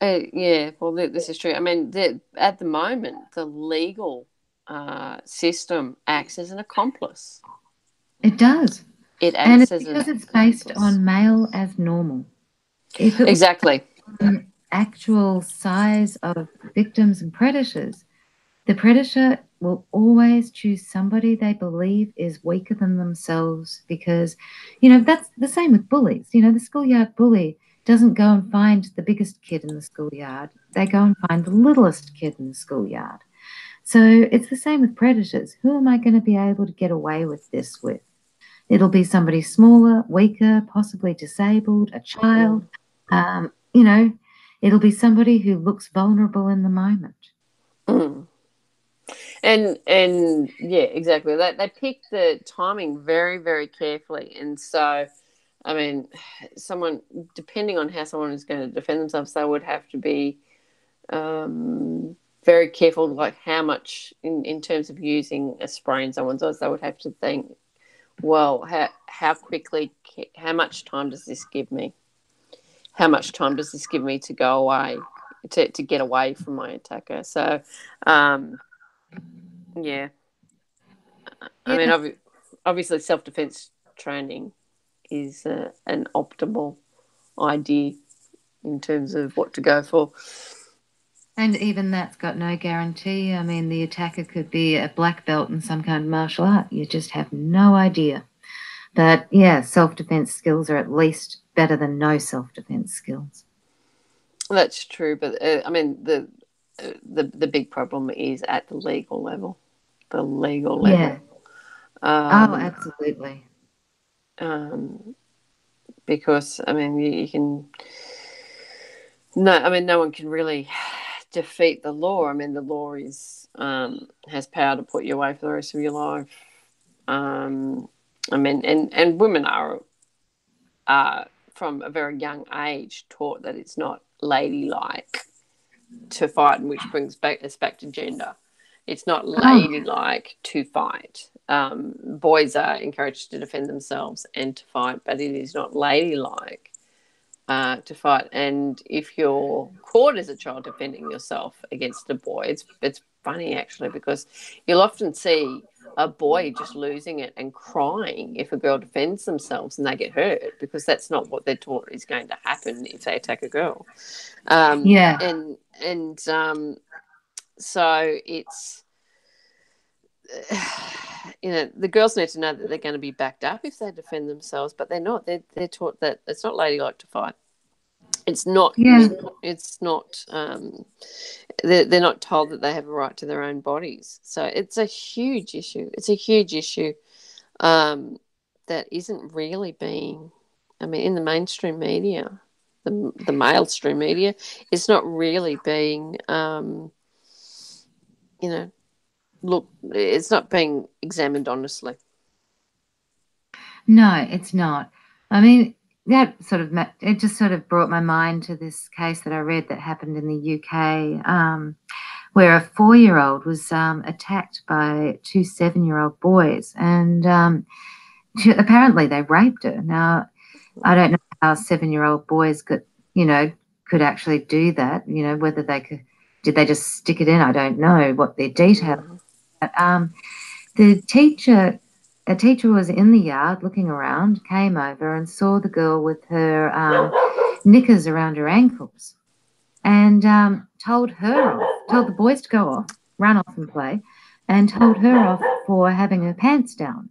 Yeah, well, this is true. I mean, at the moment, the legal system acts as an accomplice. It does. It And acts it's as an because it's based accomplice. on male as normal. If it was Exactly. actual size of victims and predators, the predator will always choose somebody they believe is weaker than themselves because, that's the same with bullies. The schoolyard bully doesn't go and find the biggest kid in the schoolyard. They go and find the littlest kid in the schoolyard. So it's the same with predators. Who am I going to be able to get away with this with? It'll be somebody smaller, weaker, possibly disabled, a child. Um, you know, it'll be somebody who looks vulnerable in the moment. Mm. And yeah, exactly. They picked the timing very, very carefully, and so I mean, someone, depending on how someone is going to defend themselves, they would have to be very careful, like how much in terms of using a spray in someone's eyes. They would have to think, well, how quickly, how much time does this give me? How much time does this give me to go away, to get away from my attacker? So, yeah, I Yeah. mean, obviously, self defense training is an optimal idea in terms of what to go for. And even that's got no guarantee. I mean, the attacker could be a black belt in some kind of martial art. You just have no idea. But yeah, self-defense skills are at least better than no self-defense skills. That's true, but I mean the big problem is at the legal level. The legal level. Yeah. Oh, Um, absolutely. um, because I mean you can no one can really defeat the law. I mean the law is has power to put you away for the rest of your life. I mean and women are from a very young age taught that it's not ladylike to fight, which brings us back to gender. It's not Oh, ladylike to fight. Boys are encouraged to defend themselves and to fight, but it is not ladylike to fight. And if you're caught as a child defending yourself against a boy, it's funny actually because you'll often see a boy just losing it and crying if a girl defends themselves and they get hurt because that's not what they're taught is going to happen if they attack a girl. yeah. And so it's the girls need to know that they're going to be backed up if they defend themselves, but they're not. They're taught that it's not ladylike to fight. It's not. Yeah. It's not. They're not told that they have a right to their own bodies. So it's a huge issue. It's a huge issue that isn't really being. I mean, in the mainstream media, the mainstream media, it's not really being. Look, it's not being examined honestly. No, it's not. I mean, that sort of it just sort of brought my mind to this case that I read that happened in the UK, where a 4-year-old was attacked by two 7-year-old boys, and apparently they raped her. Now, I don't know how 7-year-old boys could actually do that. Whether they could, did they just stick it in? I don't know what their details. But, the teacher, a teacher was in the yard looking around, came over and saw the girl with her knickers around her ankles, and told the boys to go off, run off and play, and told her off for having her pants down,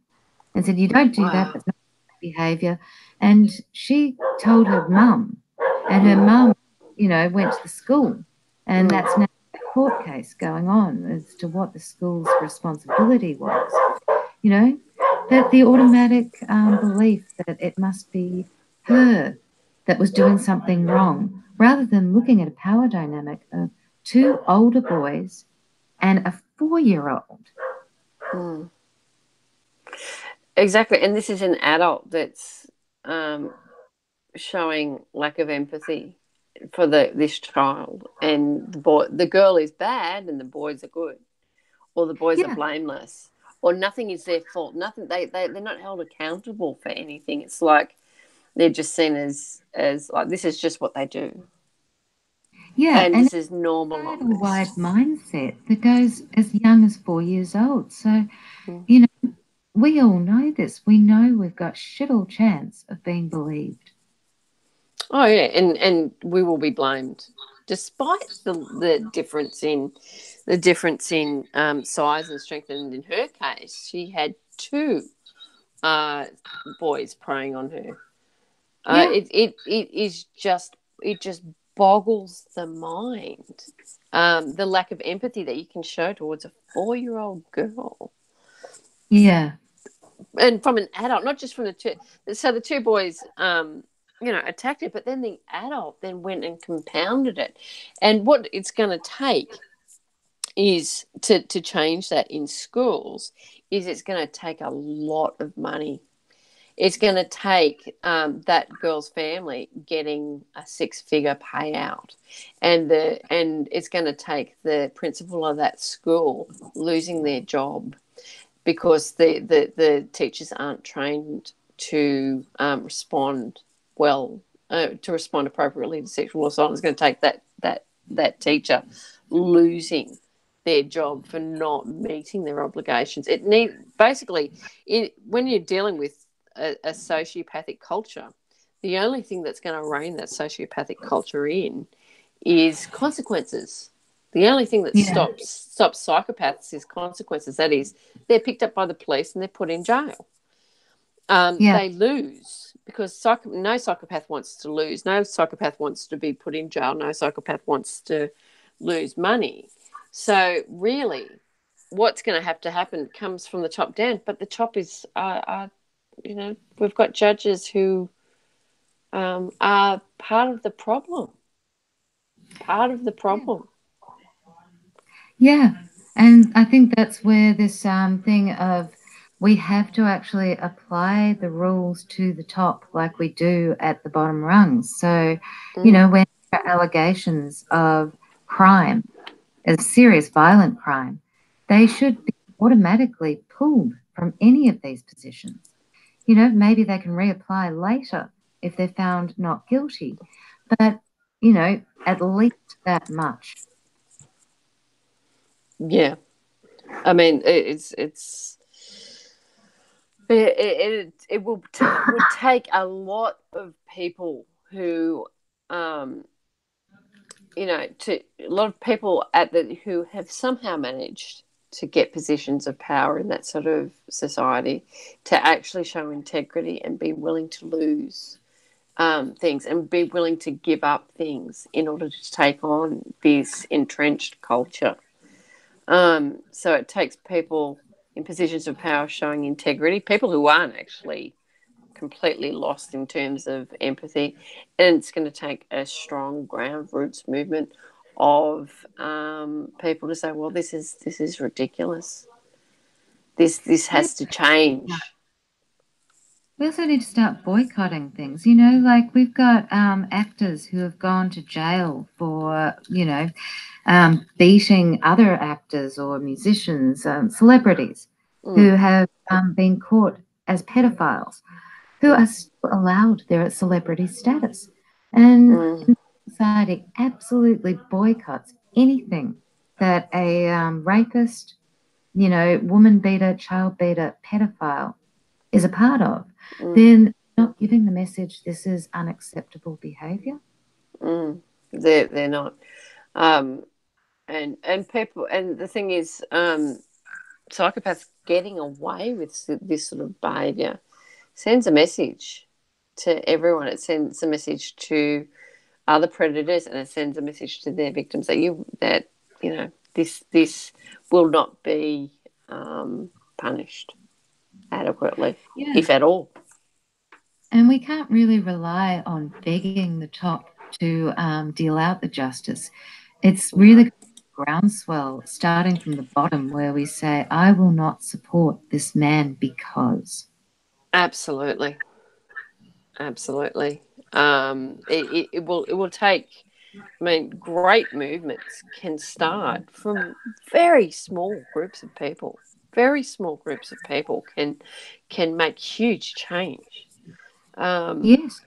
and said, "You don't do that. Wow. That's not behaviour." And she told her mum, and her mum, went to the school, and that's now a court case going on as to what the school's responsibility was. That the automatic belief that it must be her that was doing something wrong, rather than looking at a power dynamic of two older boys and a 4-year-old. Exactly, and this is an adult that's showing lack of empathy for this child, and the girl is bad, and the boys are good, or the boys are Yeah. blameless, or nothing is their fault. Nothing. They're not held accountable for anything. It's like they're just seen as like this is just what they do. Yeah, And and this is a wide normalized. mindset that goes as young as 4 years old. So, Mm. we all know this. We know we've got shit all chance of being believed. Oh yeah, and we will be blamed, despite the difference in size and strength. And in her case, she had two boys preying on her. Yeah. It just boggles the mind. The lack of empathy that you can show towards a 4-year-old girl, Yeah. and from an adult, not just from the two. So the two boys, attacked it, but then the adult then went and compounded it. And what it's going to take is to change that in schools is it's going to take a lot of money. It's going to take that girl's family getting a six-figure payout, and it's going to take the principal of that school losing their job because the teachers aren't trained to respond well, to respond appropriately to sexual assault. It's going to take that teacher losing their job for not meeting their obligations. When you're dealing with a sociopathic culture, the only thing that's going to rein that sociopathic culture in is consequences. The only thing that stops psychopaths is consequences. That is, they're picked up by the police and they're put in jail. They lose because no psychopath wants to lose. No psychopath wants to be put in jail. No psychopath wants to lose money. So really, what's going to have to happen comes from the top down. But the top is, we've got judges who are part of the problem. Part of the problem. Yeah. And I think that's where this thing of we have to actually apply the rules to the top like we do at the bottom rungs. So, when there are allegations of crime, a serious violent crime, they should be automatically pulled from any of these positions. Maybe they can reapply later if they're found not guilty. But, at least that much. Yeah. I mean, it would take a lot of people who, a lot of people who have somehow managed to get positions of power in that sort of society to actually show integrity and be willing to lose things and be willing to give up things in order to take on this entrenched culture. So it takes people in positions of power showing integrity, people who aren't actually completely lost in terms of empathy, and it's going to take a strong ground roots movement of people to say, well, this is ridiculous. This has to change. We also need to start boycotting things. Like we've got actors who have gone to jail for, beating other actors or musicians, celebrities who have been caught as pedophiles, who are still allowed their celebrity status. And society absolutely boycotts anything that a rapist, woman beater, child beater, pedophile is a part of, then not giving the message this is unacceptable behaviour. They're not. And people, and the thing is, psychopaths getting away with this sort of behaviour sends a message to everyone. It sends a message to other predators, and it sends a message to their victims that this will not be punished adequately, if at all. And we can't really rely on begging the top to deal out the justice. It's really groundswell starting from the bottom where we say, I will not support this man because. Absolutely. It will take. I mean, great movements can start from very small groups of people. Very small groups of people can make huge change. Yes.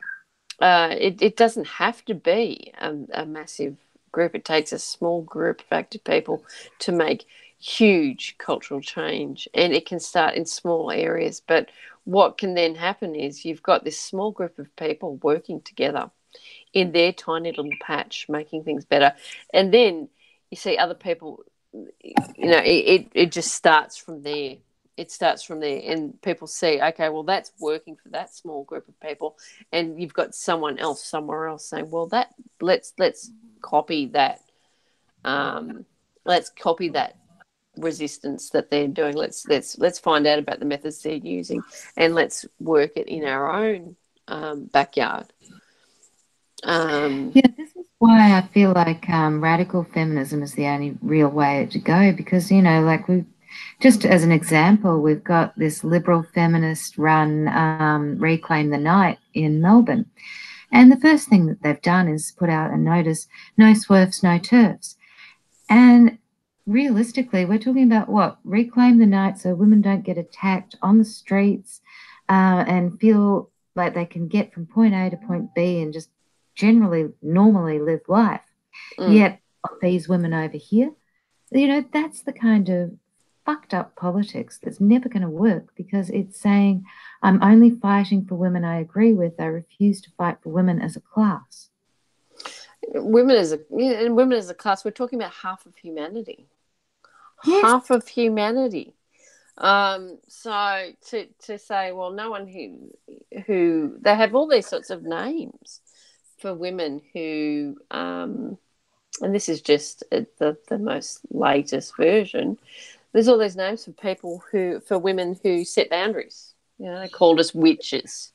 It doesn't have to be a massive group. It takes a small group of active people to make huge cultural change, and it can start in small areas. But what can then happen is you've got this small group of people working together in their tiny little patch, making things better, and then you see other people. It just starts from there. It starts from there, and people see, okay, well, that's working for that small group of people, and you've got someone else somewhere else saying, well, that let's copy that. Let's copy that resistance that they're doing. Let's find out about the methods they're using, and let's work it in our own backyard. Yeah, this is why I feel like radical feminism is the only real way to go because, like we just as an example, we've got this liberal feminist run Reclaim the Night in Melbourne. And the first thing that they've done is put out a notice, no swerves, no turfs. And realistically, we're talking about what? Reclaim the night so women don't get attacked on the streets and feel like they can get from point A to point B and just generally, normally live life. mm. Yet these women over here, that's the kind of fucked up politics that's never going to work because it's saying, I'm only fighting for women I agree with. I refuse to fight for women as a class. Women as a class, we're talking about half of humanity. Yes. Half of humanity. So to say, well, no one who they have all these sorts of names for women who, and this is just the most latest version. There's all these names for women who set boundaries. They called us witches.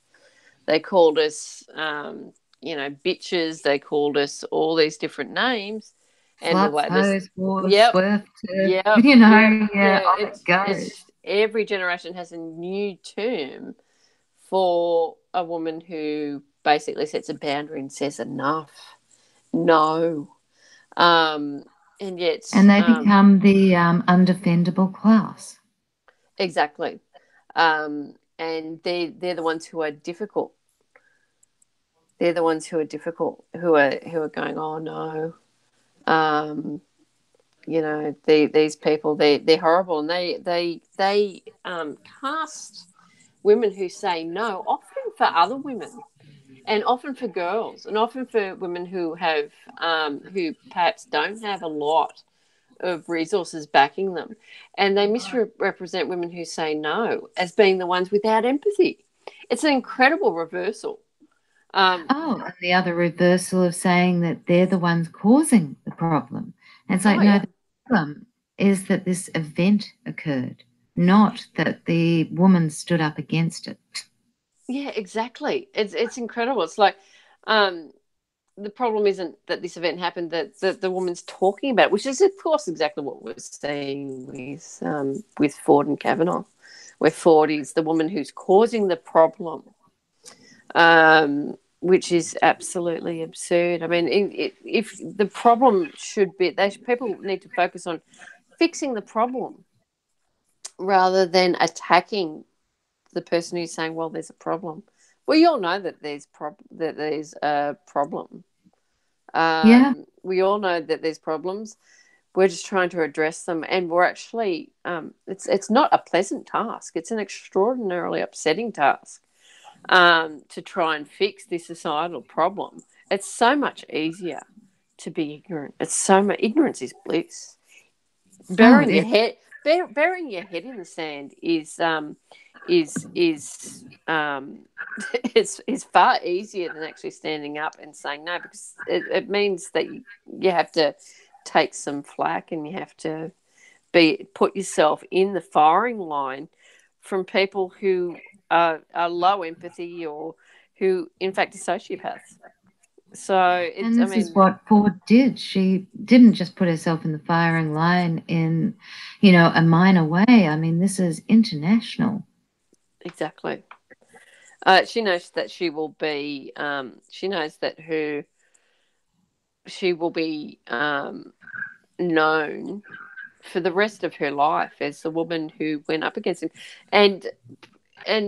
They called us, bitches. They called us all these different names. And the Sluts, way this, hoes, whores, yep, swerve, turf, yep, yep, yeah, yeah. off it It's goes. every generation has a new term for a woman who basically sets a boundary and says enough, no, um, and yet, And they become the undefendable class. exactly, and they're the ones who are difficult. They're the ones who are difficult, who are going, oh no, um, these people, they're horrible, and they cast women who say no, often for other women, and often for girls, and often for women who perhaps don't have a lot of resources backing them, and they misrepresent women who say no as being the ones without empathy. It's an incredible reversal. Oh, and the other reversal of saying that they're the ones causing the problem. And it's like, Oh no, yeah, the problem is that this event occurred, not that the woman stood up against it. yeah, exactly. It's incredible. It's like, um, the problem isn't that this event happened, that the woman's talking about it, which is, of course, exactly what we're seeing with Ford and Kavanaugh, where Ford is the woman who's causing the problem, which is absolutely absurd. I mean, if the problem should be, people need to focus on fixing the problem rather than attacking the person who's saying, "Well, there's a problem." We all know that there's a problem. Yeah. We all know that there's problems. We're just trying to address them, and we're actually it's not a pleasant task. It's an extraordinarily upsetting task to try and fix this societal problem. It's so much easier to be ignorant. It's so much ignorance is bliss. Oh, it Burying your is. head burying your head in the sand is is far easier than actually standing up and saying no, because it means that you have to take some flack, and you have to put yourself in the firing line from people who are low empathy, or who in fact are sociopaths. So And this is what Ford did. She didn't just put herself in the firing line in, a minor way. I mean, this is international. exactly. She knows that she will be. She knows that she will be known for the rest of her life as the woman who went up against him, and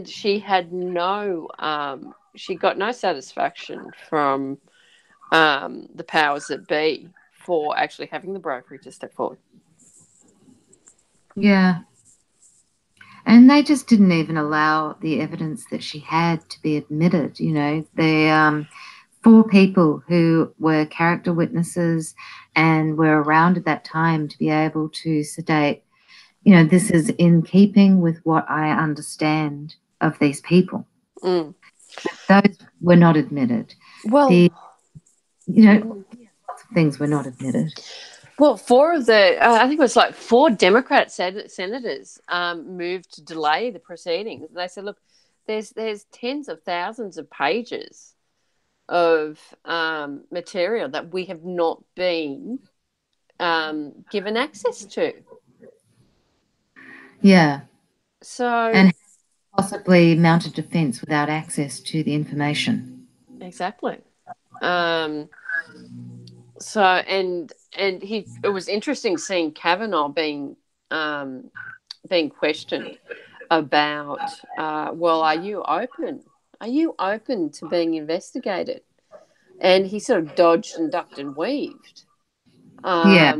she had she got no satisfaction from the powers that be for actually having the bravery to step forward. Yeah. And they just didn't even allow the evidence that she had to be admitted. The four people who were character witnesses and were around at that time to be able to state, this is in keeping with what I understand of these people. Mm. Those were not admitted. Well, The, lots of things were not admitted. well, four of the, I think it was like four Democrat senators moved to delay the proceedings. They said, look, there's tens of thousands of pages of material that we have not been given access to. Yeah. So And possibly mount a defense without access to the information. exactly. Um, and it was interesting seeing Kavanaugh being questioned about, well, are you open? Are you open to being investigated? And he sort of dodged and ducked and weaved. Yeah.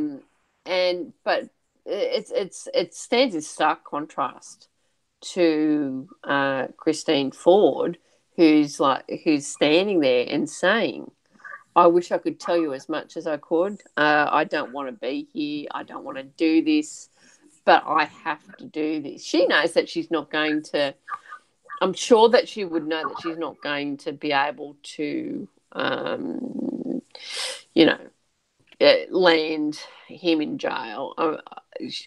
But it stands in stark contrast to Christine Ford, who's standing there and saying, "I wish I could tell you as much as I could. I don't want to be here. I don't want to do this, but I have to do this." She knows that she's not going to. I'm sure that she would know that she's not going to be able to, you know, land him in jail.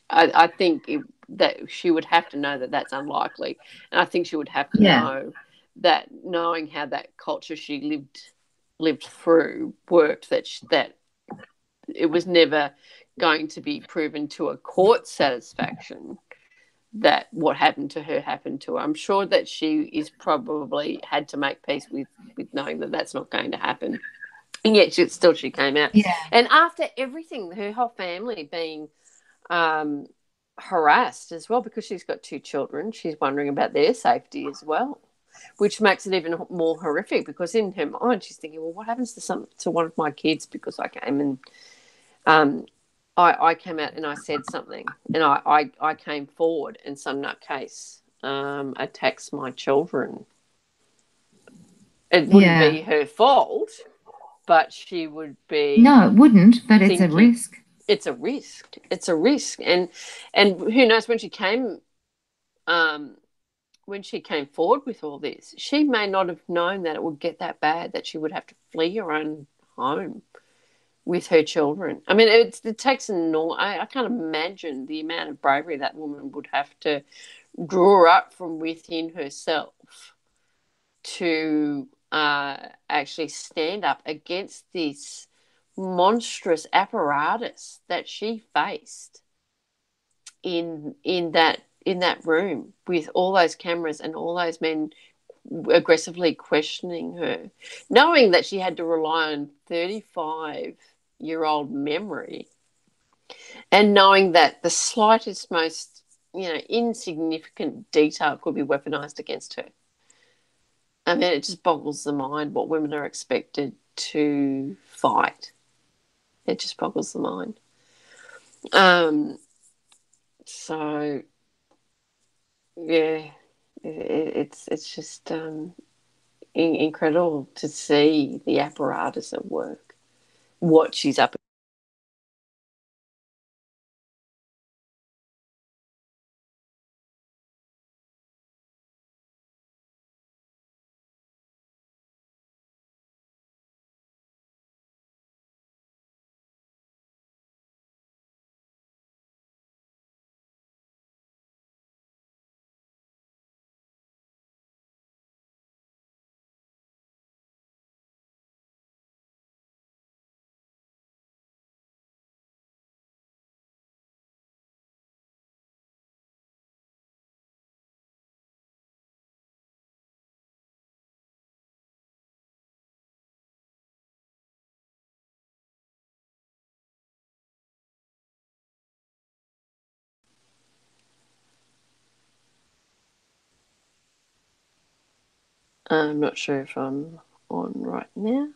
I think that she would have to know that that's unlikely, and I think she would have to Yeah. know that, knowing how that culture she lived through worked, that it was never going to be proven to a court satisfaction that what happened to her happened to her. I'm sure that she is probably had to make peace with knowing that that's not going to happen. And yet she came out. Yeah. And after everything, her whole family being um, harassed as well, because she's got two children, she's wondering about their safety as well, which makes it even more horrific, because in her mind she's thinking, well, what happens to one of my kids because I came and um, I came out and I said something, and I came forward and some nutcase attacks my children. It wouldn't Yeah. be her fault, but she would No, be it wouldn't, but it's a thinking risk. it's a risk. It's a risk, and who knows, um, when she came forward with all this, she may not have known that it would get that bad, that she would have to flee her own home with her children. I mean, it takes I can't imagine the amount of bravery that woman would have to draw up from within herself to actually stand up against this monstrous apparatus that she faced in that room, with all those cameras and all those men aggressively questioning her, knowing that she had to rely on 35-year-old memory, and knowing that the slightest, most insignificant detail could be weaponized against her. I mean, it just boggles the mind what women are expected to fight. It just boggles the mind. Um, so yeah, it's just incredible to see the apparatus at work, what she's up. I'm not sure if I'm on right now.